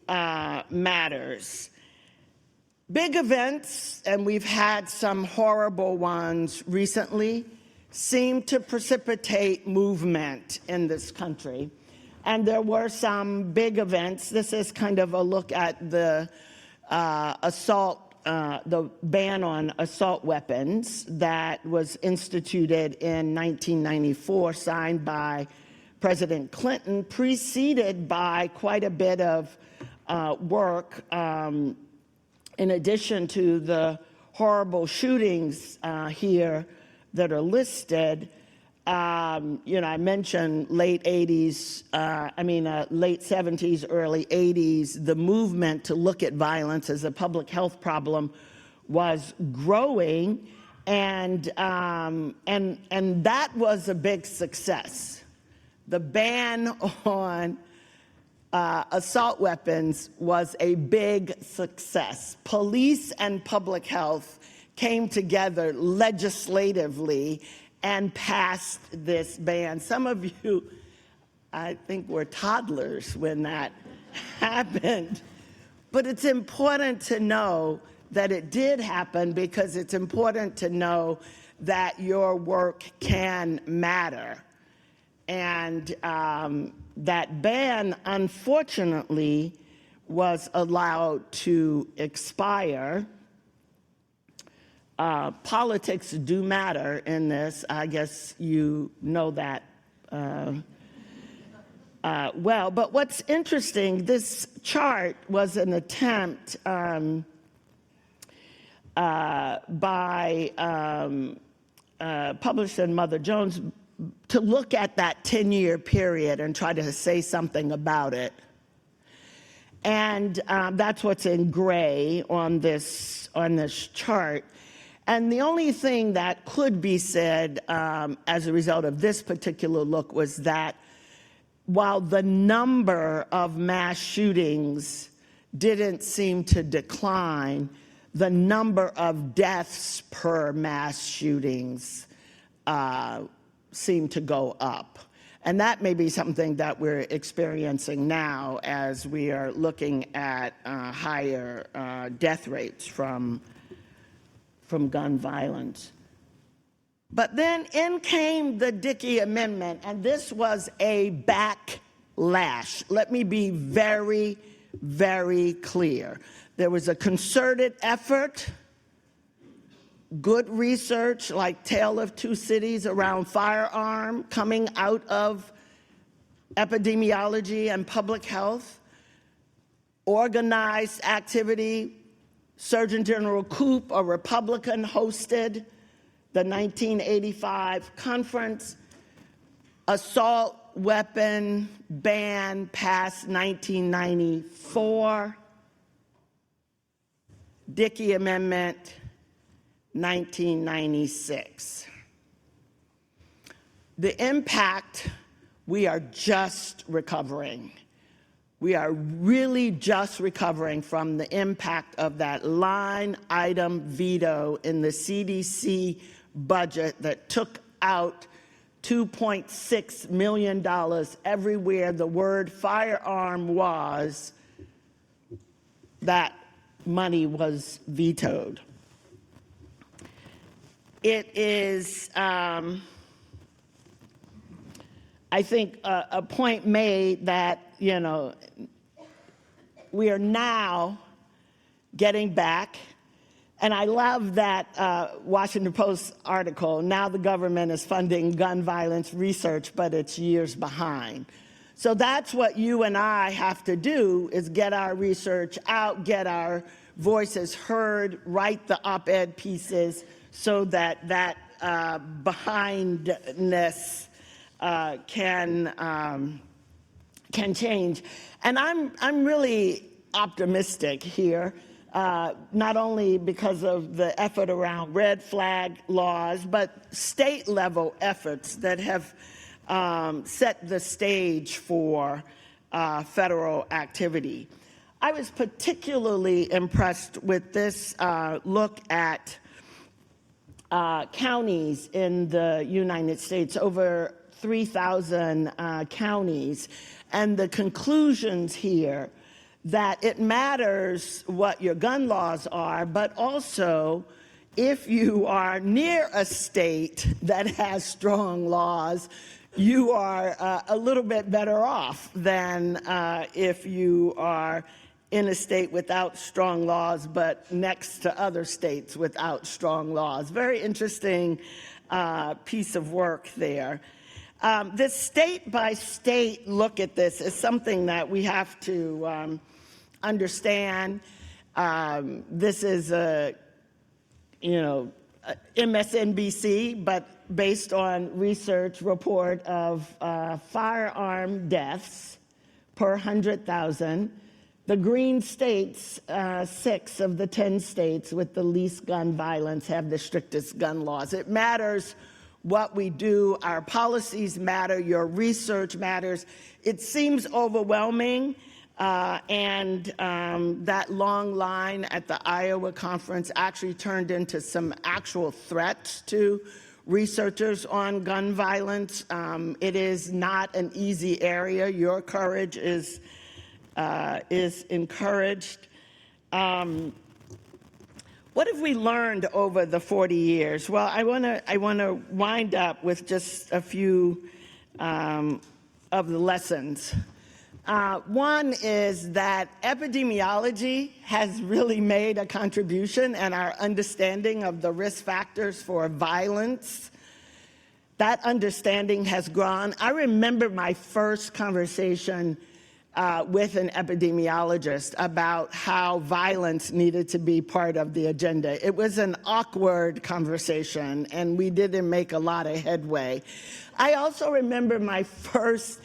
matters. Big events, and we've had some horrible ones recently, seem to precipitate movement in this country. And there were some big events. This is kind of a look at the the ban on assault weapons that was instituted in 1994, signed by President Clinton, preceded by quite a bit of work in addition to the horrible shootings here that are listed. I mentioned late 80s, late 70s, early 80s, the movement to look at violence as a public health problem was growing, and that was a big success. The ban on assault weapons was a big success. Police and public health came together legislatively and passed this ban. Some of you, I think, were toddlers when that happened. But it's important to know that it did happen, because it's important to know that your work can matter. And that ban, unfortunately, was allowed to expire. Politics do matter in this. I guess you know that well. But what's interesting, this chart was an attempt published in Mother Jones, to look at that 10-year period and try to say something about it. And that's what's in gray on this chart. And the only thing that could be said as a result of this particular look was that while the number of mass shootings didn't seem to decline, the number of deaths per mass shootings seemed to go up. And that may be something that we're experiencing now as we are looking at higher death rates from gun violence. But then in came the Dickey Amendment, and this was a backlash. Let me be very, very clear. There was a concerted effort, good research like Tale of Two Cities around Firearm coming out of epidemiology and public health, organized activity. Surgeon General Koop, a Republican, hosted the 1985 conference. Assault weapon ban passed 1994. Dickey Amendment, 1996. The impact, we are just recovering. We are really just recovering from the impact of that line item veto in the CDC budget that took out $2.6 million everywhere the word firearm was. That money was vetoed. it is, I think, a point made that, you know, we are now getting back. And I love that Washington Post article, now the government is funding gun violence research, but it's years behind. So that's what you and I have to do, is get our research out, get our voices heard, write the op-ed pieces so that that behindness can change. And I'm really optimistic here, not only because of the effort around red flag laws, but state level efforts that have set the stage for federal activity. I was particularly impressed with this look at counties in the United States, over 3,000 counties, and the conclusions here that it matters what your gun laws are, but also if you are near a state that has strong laws, you are a little bit better off than if you are in a state without strong laws, but next to other states without strong laws. Very interesting piece of work there. This state-by-state look at this is something that we have to understand. This is a, MSNBC, but based on research report of firearm deaths per 100,000. The green states, 6 of the 10 states with the least gun violence, have the strictest gun laws. It matters what we do. Our policies matter. Your research matters. It seems overwhelming, and that long line at the Iowa conference actually turned into some actual threats to researchers on gun violence. It is not an easy area. Your courage is encouraged. What have we learned over the 40 years? Well, I want to wind up with just a few of the lessons. One is that epidemiology has really made a contribution in our understanding of the risk factors for violence. That understanding has grown. I remember my first conversation with an epidemiologist about how violence needed to be part of the agenda. It was an awkward conversation, and we didn't make a lot of headway. I also remember my first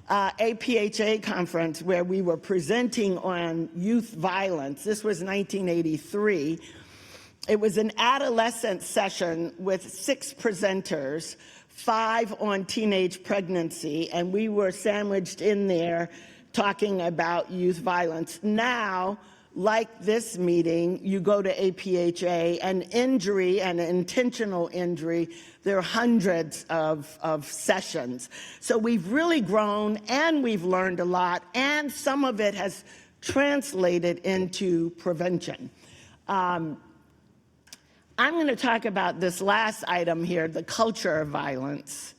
APHA conference where we were presenting on youth violence. This was 1983. It was an adolescent session with 6 presenters, 5 on teenage pregnancy, and we were sandwiched in there talking about youth violence. Now, like this meeting, you go to APHA, an injury, an intentional injury, there are hundreds of sessions. So we've really grown, and we've learned a lot, and some of it has translated into prevention. I'm going to talk about this last item here, the culture of violence,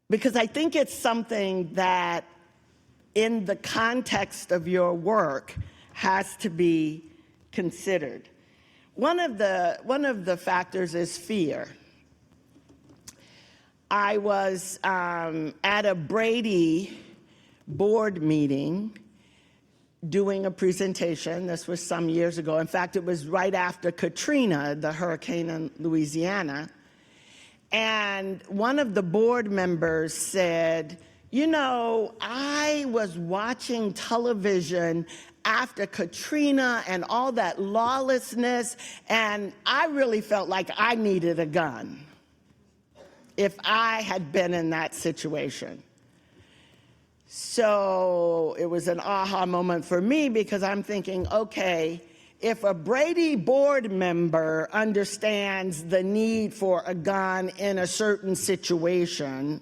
because I think it's something that in the context of your work has to be considered. One of the factors is fear. I was at a Brady board meeting doing a presentation. This was some years ago. In fact, it was right after Katrina, the hurricane in Louisiana. And one of the board members said, I was watching television after Katrina and all that lawlessness, and I really felt like I needed a gun if I had been in that situation. So it was an aha moment for me, because I'm thinking, okay, if a Brady board member understands the need for a gun in a certain situation,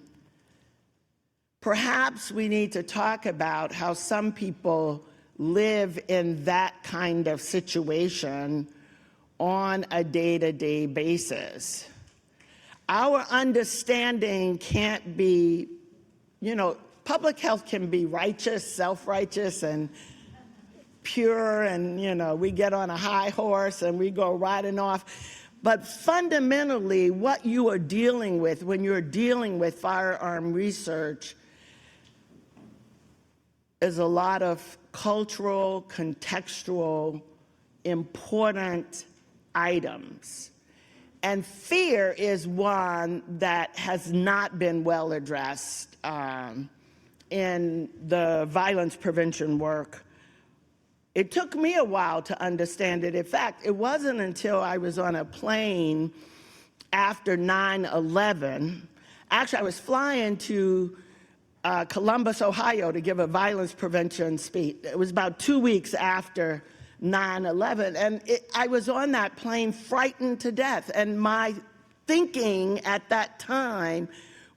perhaps we need to talk about how some people live in that kind of situation on a day-to-day basis. Our understanding can't be, public health can be righteous, self-righteous, and pure, and, we get on a high horse and we go riding off. But fundamentally, what you are dealing with when you're dealing with firearm research is a lot of cultural, contextual, important items. And fear is one that has not been well addressed in the violence prevention work. It took me a while to understand it. In fact, it wasn't until I was on a plane after 9/11. Actually, I was flying to Columbus, Ohio to give a violence prevention speech. It was about 2 weeks after 9/11, and I was on that plane frightened to death. And my thinking at that time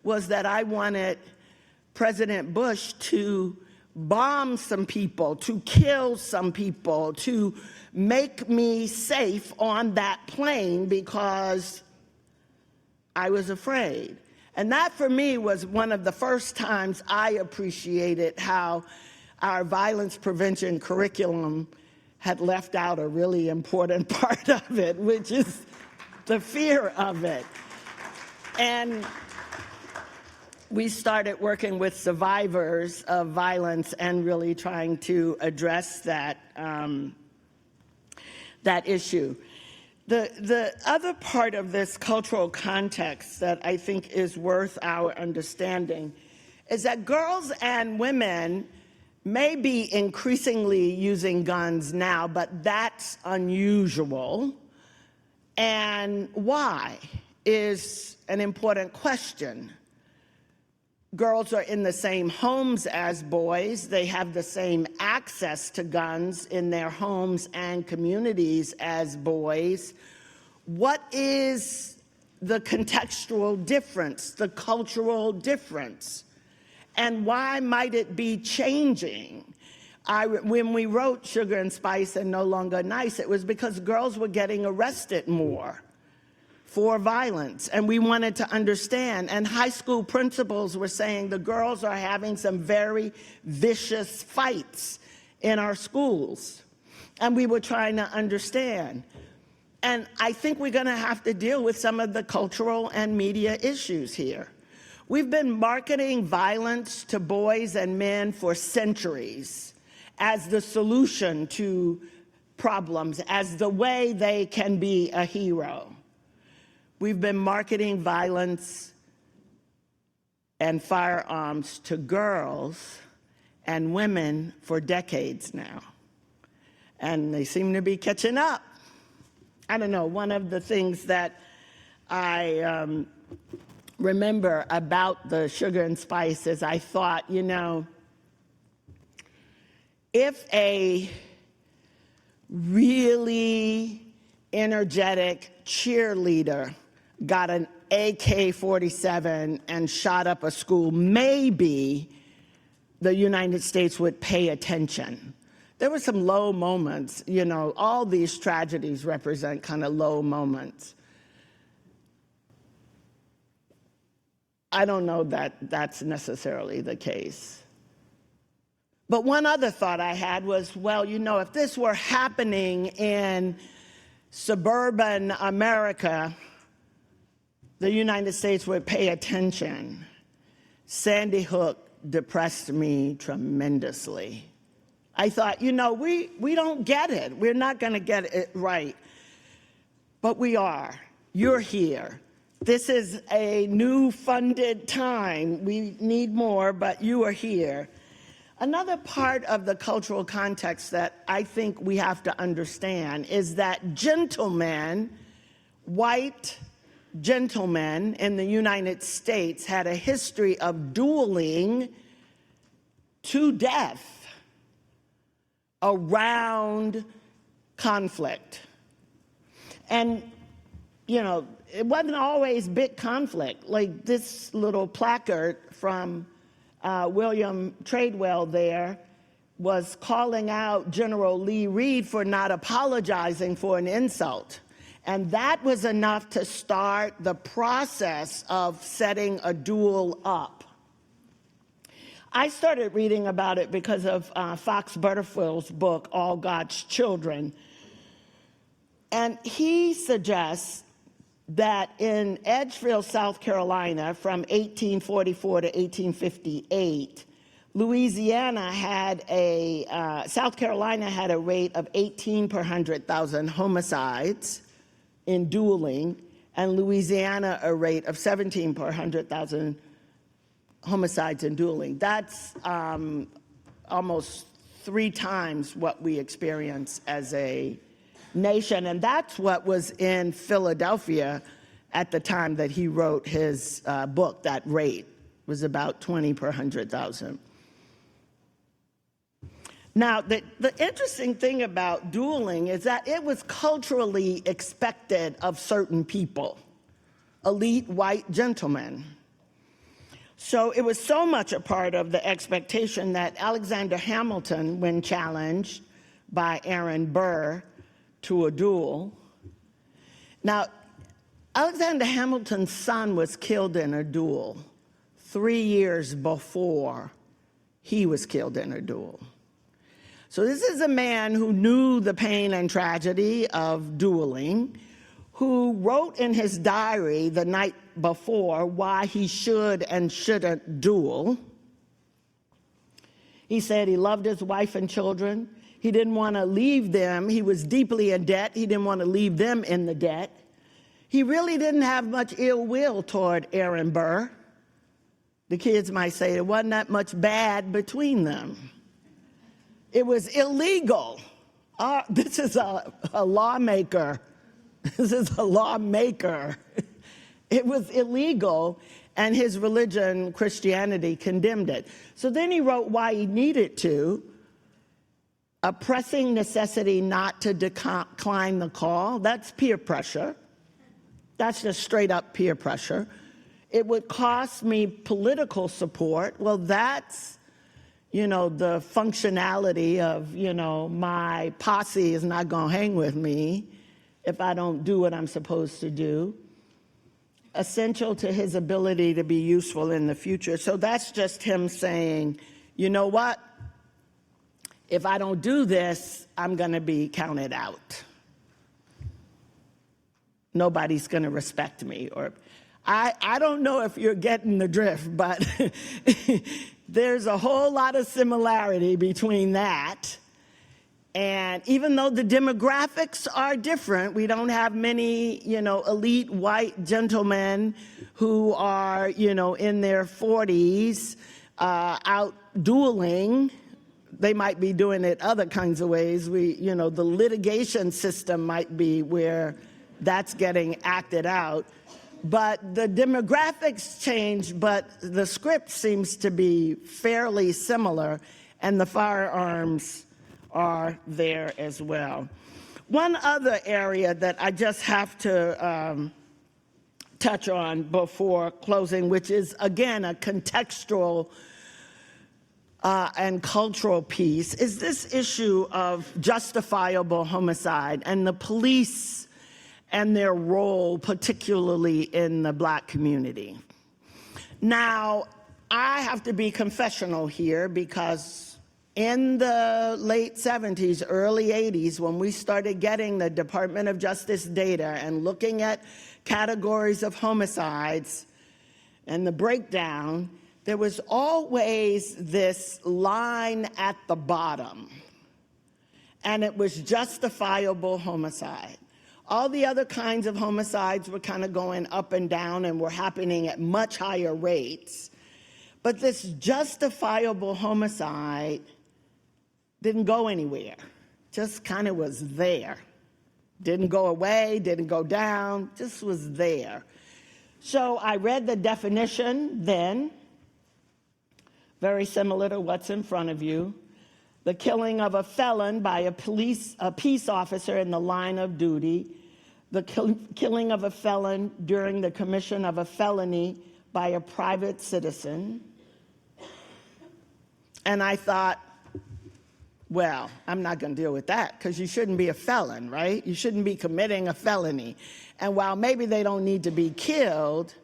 was that I wanted President Bush to bomb some people, to kill some people, to make me safe on that plane because I was afraid. And that for me was one of the first times I appreciated how our violence prevention curriculum had left out a really important part of it, which is the fear of it. And we started working with survivors of violence and really trying to address that, that issue. The other part of this cultural context that I think is worth our understanding is that girls and women may be increasingly using guns now, but that's unusual. And why is an important question. Girls are in the same homes as boys. They have the same access to guns in their homes and communities as boys. What is the contextual difference, the cultural difference? And why might it be changing? When we wrote Sugar and Spice and No Longer Nice, it was because girls were getting arrested more for violence, and we wanted to understand. And high school principals were saying the girls are having some very vicious fights in our schools, and we were trying to understand. And I think we're going to have to deal with some of the cultural and media issues here. We've been marketing violence to boys and men for centuries as the solution to problems, as the way they can be a hero. We've been marketing violence and firearms to girls and women for decades now. And they seem to be catching up. I don't know, one of the things that I remember about the Sugar and Spice is I thought, if a really energetic cheerleader got an AK-47 and shot up a school, maybe the United States would pay attention. There were some low moments, all these tragedies represent kind of low moments. I don't know that that's necessarily the case. But one other thought I had was, well, if this were happening in suburban America, the United States would pay attention. Sandy Hook depressed me tremendously. I thought, we don't get it. We're not going to get it right. But we are. You're here. This is a new funded time. We need more, but you are here. Another part of the cultural context that I think we have to understand is that gentlemen, white gentlemen in the United States had a history of dueling to death around conflict. And, it wasn't always big conflict. Like this little placard from William Tradewell there was calling out General Lee Reed for not apologizing for an insult. And that was enough to start the process of setting a duel up. I started reading about it because of Fox Butterfield's book, All God's Children. And he suggests that in Edgefield, South Carolina, from 1844 to 1858, South Carolina had a rate of 18 per 100,000 homicides in dueling, and Louisiana a rate of 17 per 100,000 homicides in dueling. That's almost 3 times what we experience as a nation, and that's what was in Philadelphia at the time that he wrote his book. That rate was about 20 per 100,000. Now, the interesting thing about dueling is that it was culturally expected of certain people, elite white gentlemen. So it was so much a part of the expectation that Alexander Hamilton, when challenged by Aaron Burr to a duel. Now, Alexander Hamilton's son was killed in a duel 3 years before he was killed in a duel. So this is a man who knew the pain and tragedy of dueling, who wrote in his diary the night before why he should and shouldn't duel. He said he loved his wife and children. He didn't want to leave them. He was deeply in debt. He didn't want to leave them in the debt. He really didn't have much ill will toward Aaron Burr. The kids might say there wasn't that much bad between them. It was illegal. This is a lawmaker. This is a lawmaker. It was illegal, and his religion, Christianity, condemned it. So then he wrote why he needed to. A pressing necessity not to decline the call. That's peer pressure. That's just straight up peer pressure. It would cost me political support. Well, that's, the functionality of, my posse is not going to hang with me if I don't do what I'm supposed to do. Essential to his ability to be useful in the future. So that's just him saying, you know what? If I don't do this, I'm going to be counted out. Nobody's going to respect me. Or I don't know if you're getting the drift, but there's a whole lot of similarity between that. And even though the demographics are different, we don't have many, elite white gentlemen who are, in their 40s out dueling. They might be doing it other kinds of ways. The litigation system might be where that's getting acted out. But the demographics change, but the script seems to be fairly similar, and the firearms are there as well. One other area that I just have to touch on before closing, which is, again, a contextual and cultural piece, is this issue of justifiable homicide and the police and their role, particularly in the Black community. Now, I have to be confessional here because in the late 70s, early 80s, when we started getting the Department of Justice data and looking at categories of homicides and the breakdown, there was always this line at the bottom, and it was justifiable homicide. All the other kinds of homicides were kind of going up and down and were happening at much higher rates. But this justifiable homicide didn't go anywhere, just kind of was there. Didn't go away, didn't go down, just was there. So I read the definition then, very similar to what's in front of you. The killing of a felon by a peace officer in the line of duty, the killing of a felon during the commission of a felony by a private citizen. And I thought, Well, I'm not going to deal with that because you shouldn't be a felon, right? You shouldn't be committing a felony. And while maybe they don't need to be killed,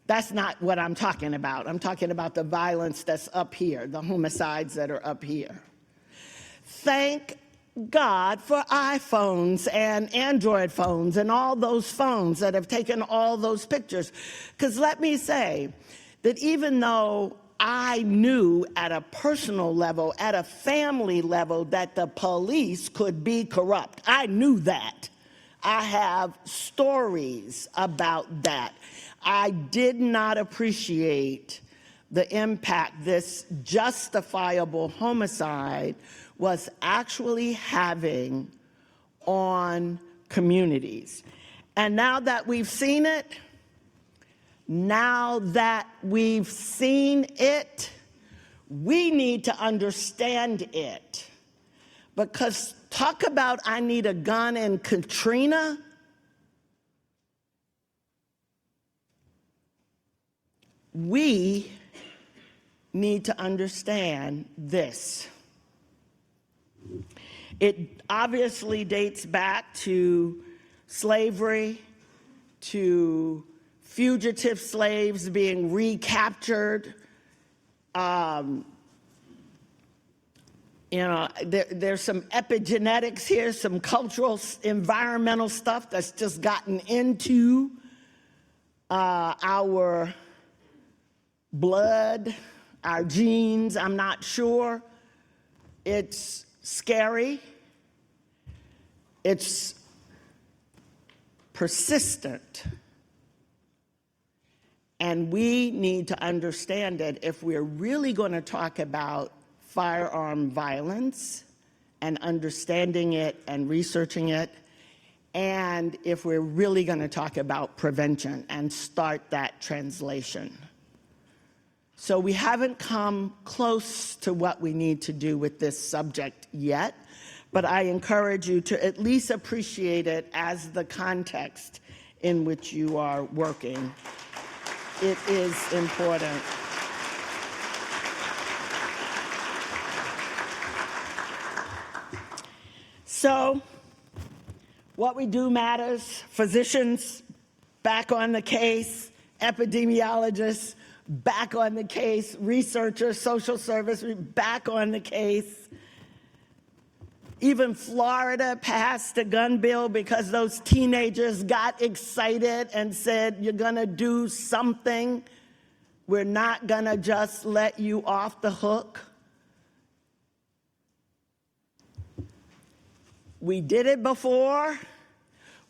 that's not what I'm talking about. I'm talking about the violence that's up here, the homicides that are up here. Thank God for iPhones and Android phones and all those phones that have taken all those pictures. Because let me say that even though I knew at a personal level, at a family level, that the police could be corrupt, I knew that. I have stories about that. I did not appreciate the impact this justifiable homicide was actually having on communities. And now that we've seen it, we need to understand it. Because talk about I need a gun in Katrina. We need to understand this. It obviously dates back to slavery, to fugitive slaves being recaptured. There's some epigenetics here, some cultural, environmental stuff that's just gotten into our blood, our genes, I'm not sure. It's scary. It's persistent. And we need to understand it if we're really going to talk about firearm violence and understanding it and researching it, and if we're really going to talk about prevention and start that translation. So we haven't come close to what we need to do with this subject yet, but I encourage you to at least appreciate it as the context in which you are working. It is important. So, what we do matters. Physicians, back on the case. Epidemiologists, back on the case. Researchers, social service, back on the case. Even Florida passed a gun bill because those teenagers got excited and said, you're going to do something. We're not going to just let you off the hook. We did it before.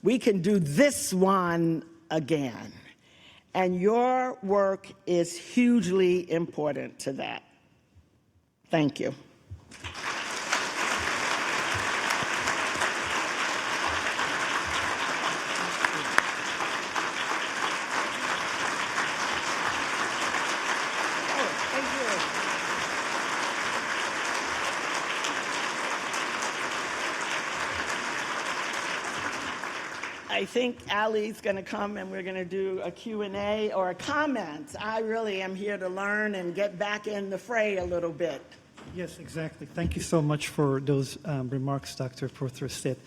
We can do this one again. And your work is hugely important to that. Thank you. I think Ali's going to come and we're going to do a Q&A or a comment. I really am here to learn and get back in the fray a little bit. Yes, exactly. Thank you so much for those remarks, Dr. Prothrow-Stith.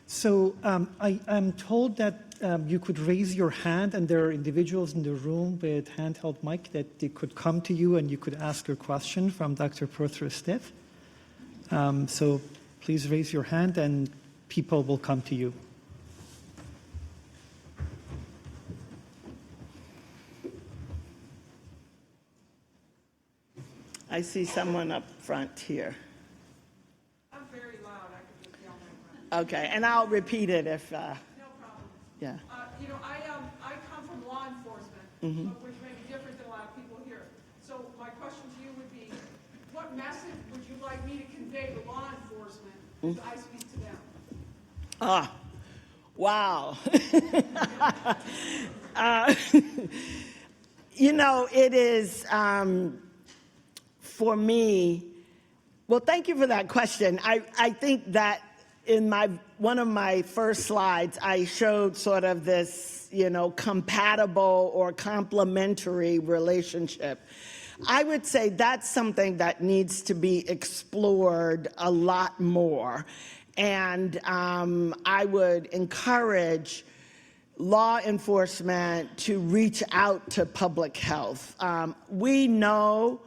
So I'm told that you could raise your hand, and there are individuals in the room with handheld mic that they could come to you and you could ask your question from Dr. Prothrow-Stith. So please raise your hand and people will come to you. I see someone up front here. I'm very loud. I can just yell my friend. Okay, and I'll repeat it if. No problem. Yeah. I come from law enforcement, which may be different than a lot of people here. So my question to you would be, what message would you like me to convey to law enforcement as I speak to them? Ah, wow. It is. For me, well, thank you for that question. I think that in one of my first slides, I showed sort of this, compatible or complementary relationship. I would say that's something that needs to be explored a lot more. And I would encourage law enforcement to reach out to public health. We know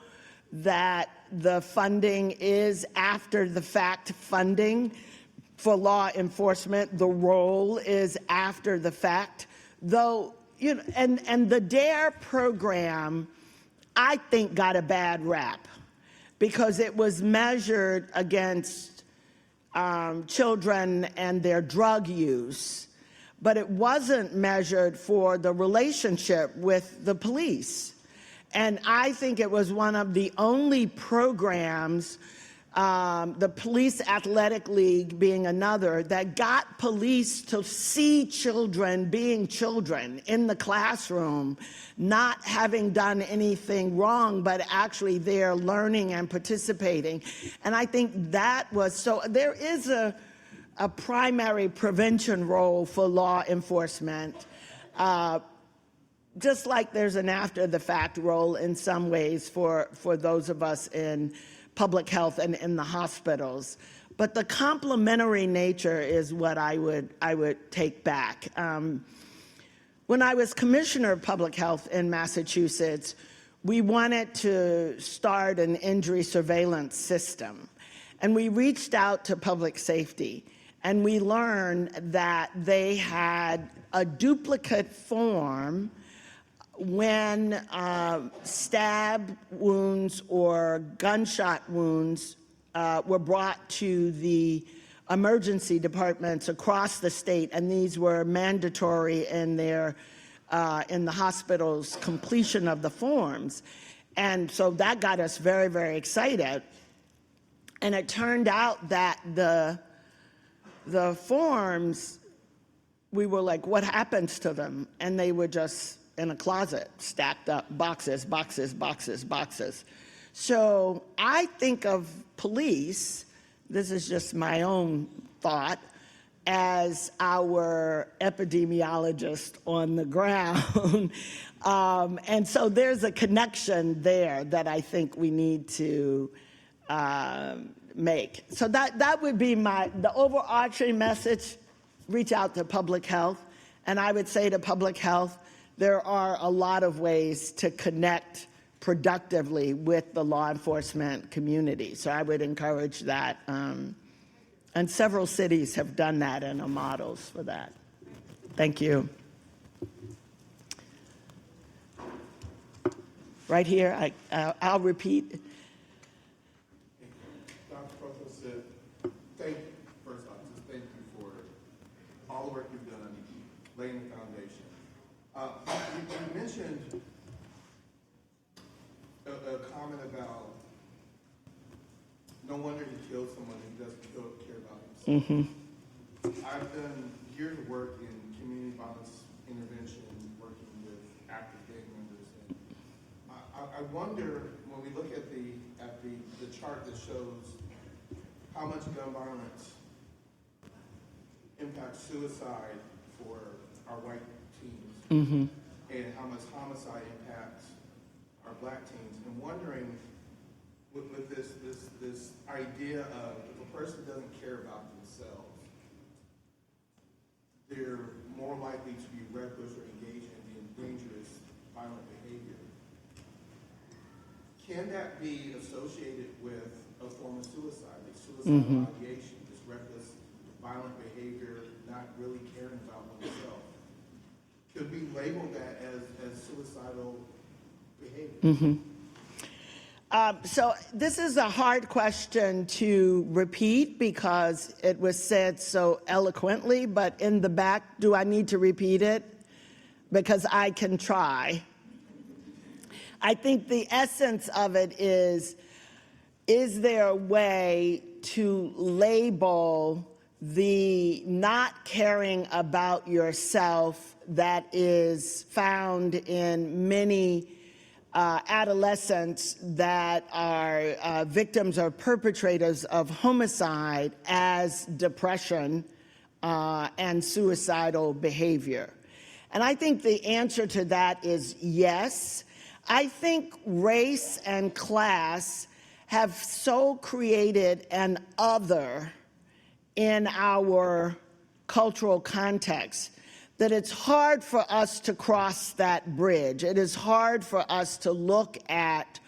that the funding is after the fact funding for law enforcement. The role is after the fact, though, you know, and the DARE program, I think, got a bad rap because it was measured against children and their drug use, but it wasn't measured for the relationship with the police. And I think it was one of the only programs, the Police Athletic League being another, that got police to see children being children in the classroom, not having done anything wrong, but actually there learning and participating. And I think that was, so there is a primary prevention role for law enforcement, just like there's an after-the-fact role in some ways for those of us in public health and in the hospitals. But the complementary nature is what I would take back. When I was Commissioner of Public Health in Massachusetts, we wanted to start an injury surveillance system. And we reached out to public safety, and we learned that they had a duplicate form when stab wounds or gunshot wounds were brought to the emergency departments across the state, and these were mandatory in their in the hospital's completion of the forms. And so that got us very, very excited. And it turned out that the forms, we were like, what happens to them? And they were just in a closet, stacked up, boxes, boxes, boxes, boxes. So I think of police, this is just my own thought, as our epidemiologist on the ground. And so there's a connection there that I think we need to make. So that would be the overarching message: reach out to public health. And I would say to public health, there are a lot of ways to connect productively with the law enforcement community. So I would encourage that. And several cities have done that and are models for that. Thank you. Right here, I'll repeat. Dr. Prothrow-Stith, thank you, first off, just thank you for all the work you've done laying the foundation. You mentioned a comment about no wonder he killed someone who doesn't care about himself. Mm-hmm. I've done years of work in community violence intervention, working with active gang members, and I wonder when we look at the chart that shows how much gun violence impacts suicide for our white teens, mm-hmm. and how much homicide impacts our black teens, and wondering with this idea of if a person doesn't care about themselves, they're more likely to be reckless or engage in dangerous, violent behavior. Can that be associated with a form of suicide, like suicidal ideation, this reckless, violent behavior, not really caring about oneself? Could we label that as suicidal behavior? Mm-hmm. So this is a hard question to repeat because it was said so eloquently, but in the back, do I need to repeat it? Because I can try. I think the essence of it is there a way to label the not caring about yourself that is found in many adolescents that are victims or perpetrators of homicide as depression and suicidal behavior? And I think the answer to that is yes. I think race and class have so created an other in our cultural context that it's hard for us to cross that bridge. It is hard for us to look at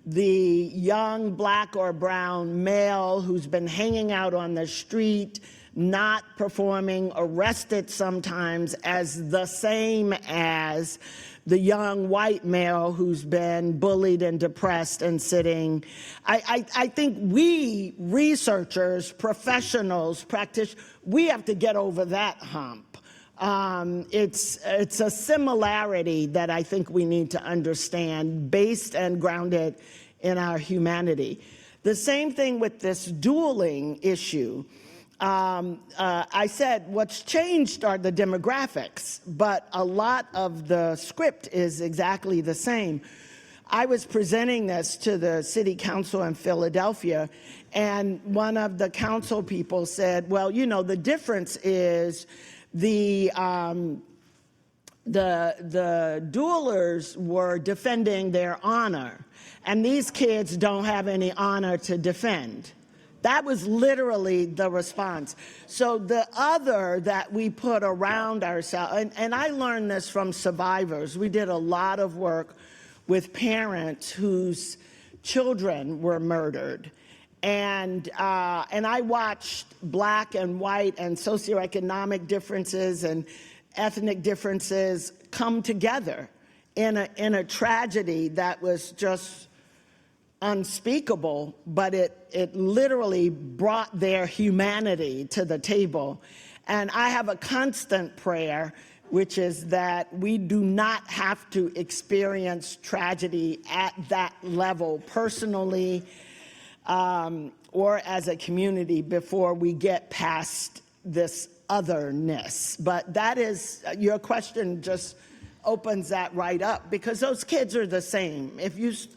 the young black or brown male who's been hanging out on the street, not performing, arrested sometimes, as the same as the young white male who's been bullied and depressed and sitting. I think we researchers, professionals, practitioners, we have to get over that hump. It's a similarity that I think we need to understand, based and grounded in our humanity. The same thing with this dueling issue. I said what's changed are the demographics, but a lot of the script is exactly the same. I was presenting this to the city council in Philadelphia, and one of the council people said, well, you know, the difference is the duelers were defending their honor, and these kids don't have any honor to defend. That was literally the response. So the other that we put around ourselves, and I learned this from survivors. We did a lot of work with parents whose children were murdered. And I watched black and white and socioeconomic differences and ethnic differences come together in a tragedy that was just unspeakable, but it literally brought their humanity to the table. And I have a constant prayer, which is that we do not have to experience tragedy at that level personally or as a community before we get past this otherness. But that is, your question just opens that right up, because those kids are the same.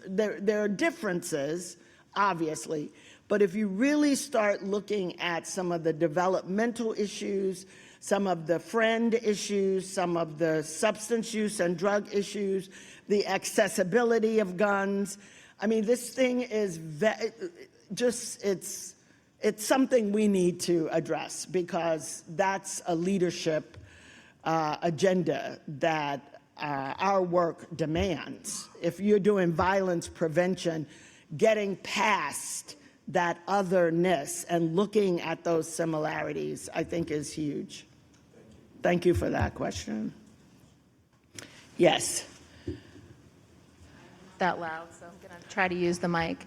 There are differences, obviously, but if you really start looking at some of the developmental issues, some of the friend issues, some of the substance use and drug issues, the accessibility of guns, I mean, this thing is it's something we need to address, because that's a leadership agenda that our work demands. If you're doing violence prevention, getting past that otherness and looking at those similarities, I think is huge. Thank you for that question. Yes. That loud, so I'm going to try to use the mic.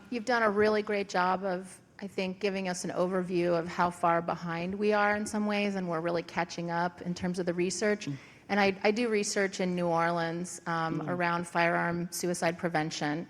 You've done a really great job of, I think, giving us an overview of how far behind we are in some ways, and we're really catching up in terms of the research. And I do research in New Orleans around firearm suicide prevention,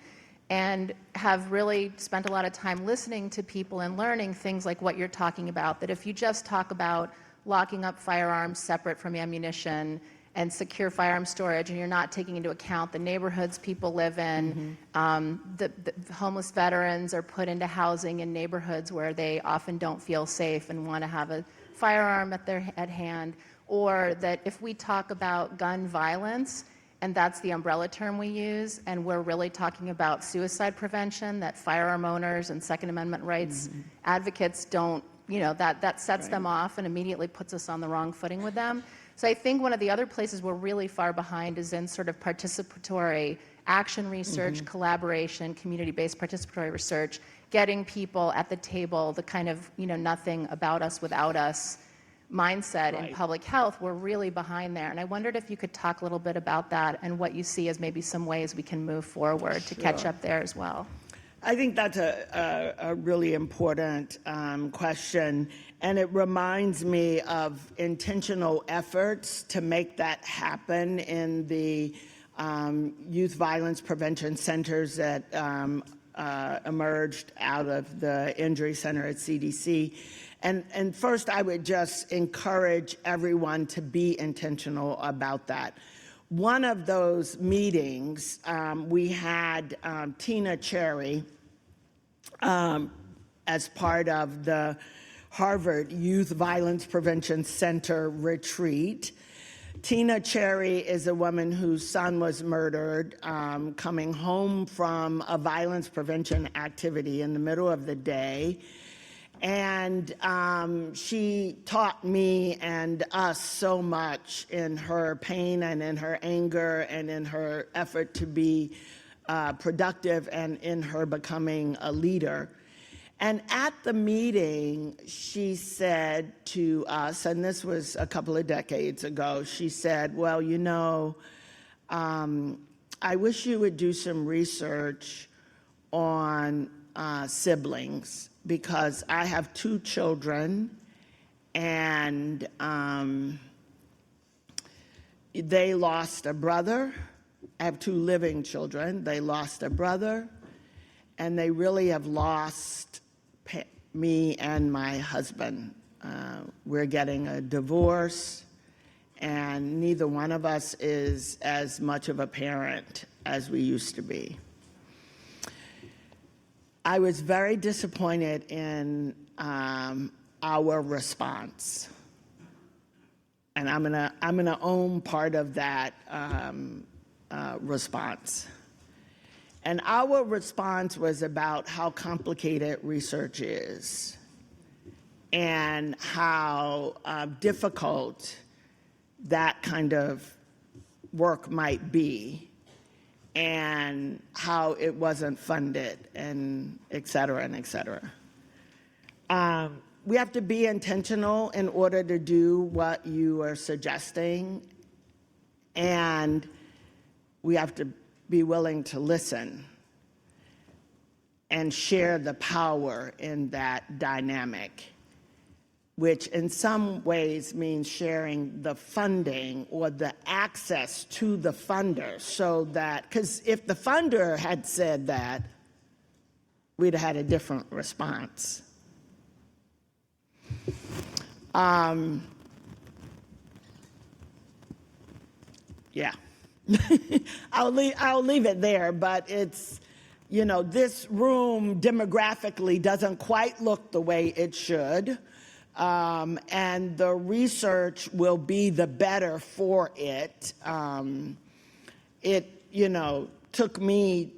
and have really spent a lot of time listening to people and learning things like what you're talking about, that if you just talk about locking up firearms separate from ammunition and secure firearm storage, and you're not taking into account the neighborhoods people live in, the homeless veterans are put into housing in neighborhoods where they often don't feel safe and want to have a firearm at hand, or that if we talk about gun violence, and that's the umbrella term we use, and we're really talking about suicide prevention, that firearm owners and Second Amendment rights advocates don't, you know, that sets them off and immediately puts us on the wrong footing with them. So I think one of the other places we're really far behind is in sort of participatory action research, collaboration, community-based participatory research, getting people at the table, the kind of, you know, nothing about us without us mindset in public health. We're really behind there. And I wondered if you could talk a little bit about that and what you see as maybe some ways we can move forward to catch up there as well. I think that's a really important question, and it reminds me of intentional efforts to make that happen in the youth violence prevention centers that emerged out of the injury center at CDC. And first, I would just encourage everyone to be intentional about that. One of those meetings, we had Tina Cherry as part of the Harvard Youth Violence Prevention Center retreat Tina Cherry is a woman whose son was murdered coming home from a violence prevention activity in the middle of the day. And she taught me and us so much in her pain and in her anger and in her effort to be productive and in her becoming a leader. And at the meeting, she said to us, and this was a couple of decades ago, she said, well, you know, I wish you would do some research on siblings, because I have 2 children, and they lost a brother. I have 2 living children. They lost a brother, and they really have lost me and my husband. We're getting a divorce, and neither one of us is as much of a parent as we used to be. I was very disappointed in our response, and I'm gonna own part of that response. And our response was about how complicated research is and how difficult that kind of work might be, and how it wasn't funded, and et cetera, and et cetera. We have to be intentional in order to do what you are suggesting, and we have to be willing to listen and share the power in that dynamic, which in some ways means sharing the funding or the access to the funder, so that, because if the funder had said that, we'd have had a different response. Yeah. I'll leave it there, but it's, you know, this room demographically doesn't quite look the way it should, and the research will be the better for it. It, you know, took me,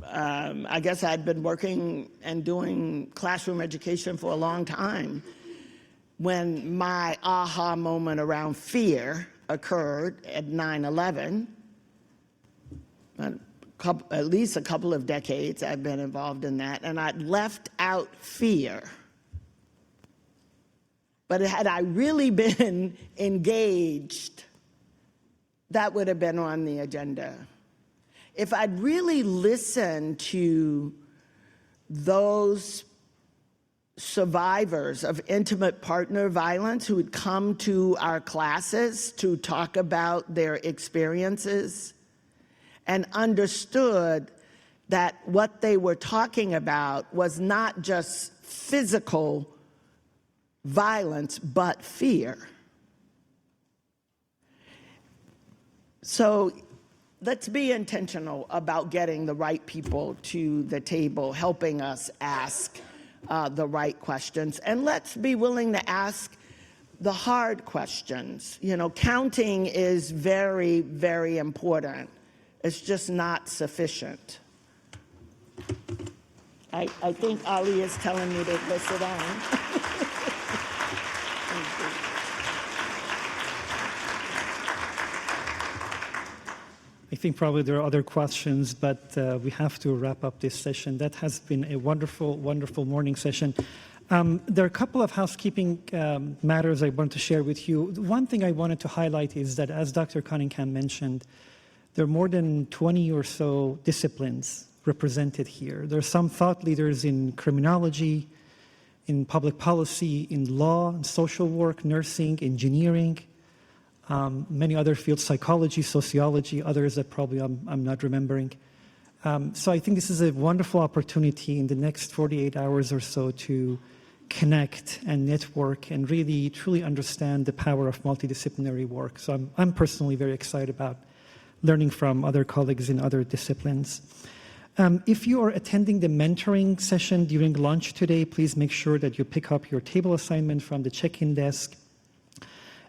I guess I'd been working and doing classroom education for a long time when my aha moment around fear occurred at 9/11. At least a couple of decades I've been involved in that, and I'd left out fear. But had I really been engaged, that would have been on the agenda. If I'd really listened to those survivors of intimate partner violence who would come to our classes to talk about their experiences, and understood that what they were talking about was not just physical violence, but fear. So let's be intentional about getting the right people to the table, helping us ask the right questions. And let's be willing to ask the hard questions. You know, counting is very, very important. It's just not sufficient. I think Ali is telling me to go sit down. I think probably there are other questions, but we have to wrap up this session. That has been a wonderful, wonderful morning session. There are a couple of housekeeping matters I want to share with you. One thing I wanted to highlight is that, as Dr. Cunningham mentioned, there are more than 20 or so disciplines represented here. There are some thought leaders in criminology, in public policy, in law, in social work, nursing, engineering, many other fields, psychology, sociology, others that probably I'm not remembering. So I think this is a wonderful opportunity in the next 48 hours or so to connect and network and really, truly understand the power of multidisciplinary work. So I'm personally very excited about learning from other colleagues in other disciplines. If you are attending the mentoring session during lunch today, please make sure that you pick up your table assignment from the check-in desk.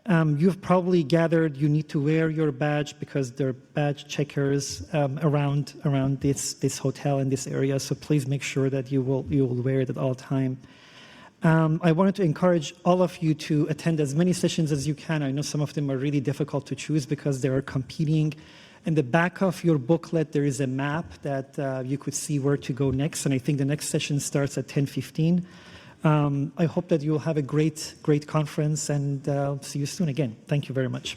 You've probably gathered you need to wear your badge because there are badge checkers around this hotel in this area. So please make sure that you will wear it at all time. I wanted to encourage all of you to attend as many sessions as you can. I know some of them are really difficult to choose because they are competing. In the back of your booklet, there is a map that you could see where to go next. And I think the next session starts at 10:15. I hope that you'll have a great conference, and see you soon again. Thank you very much.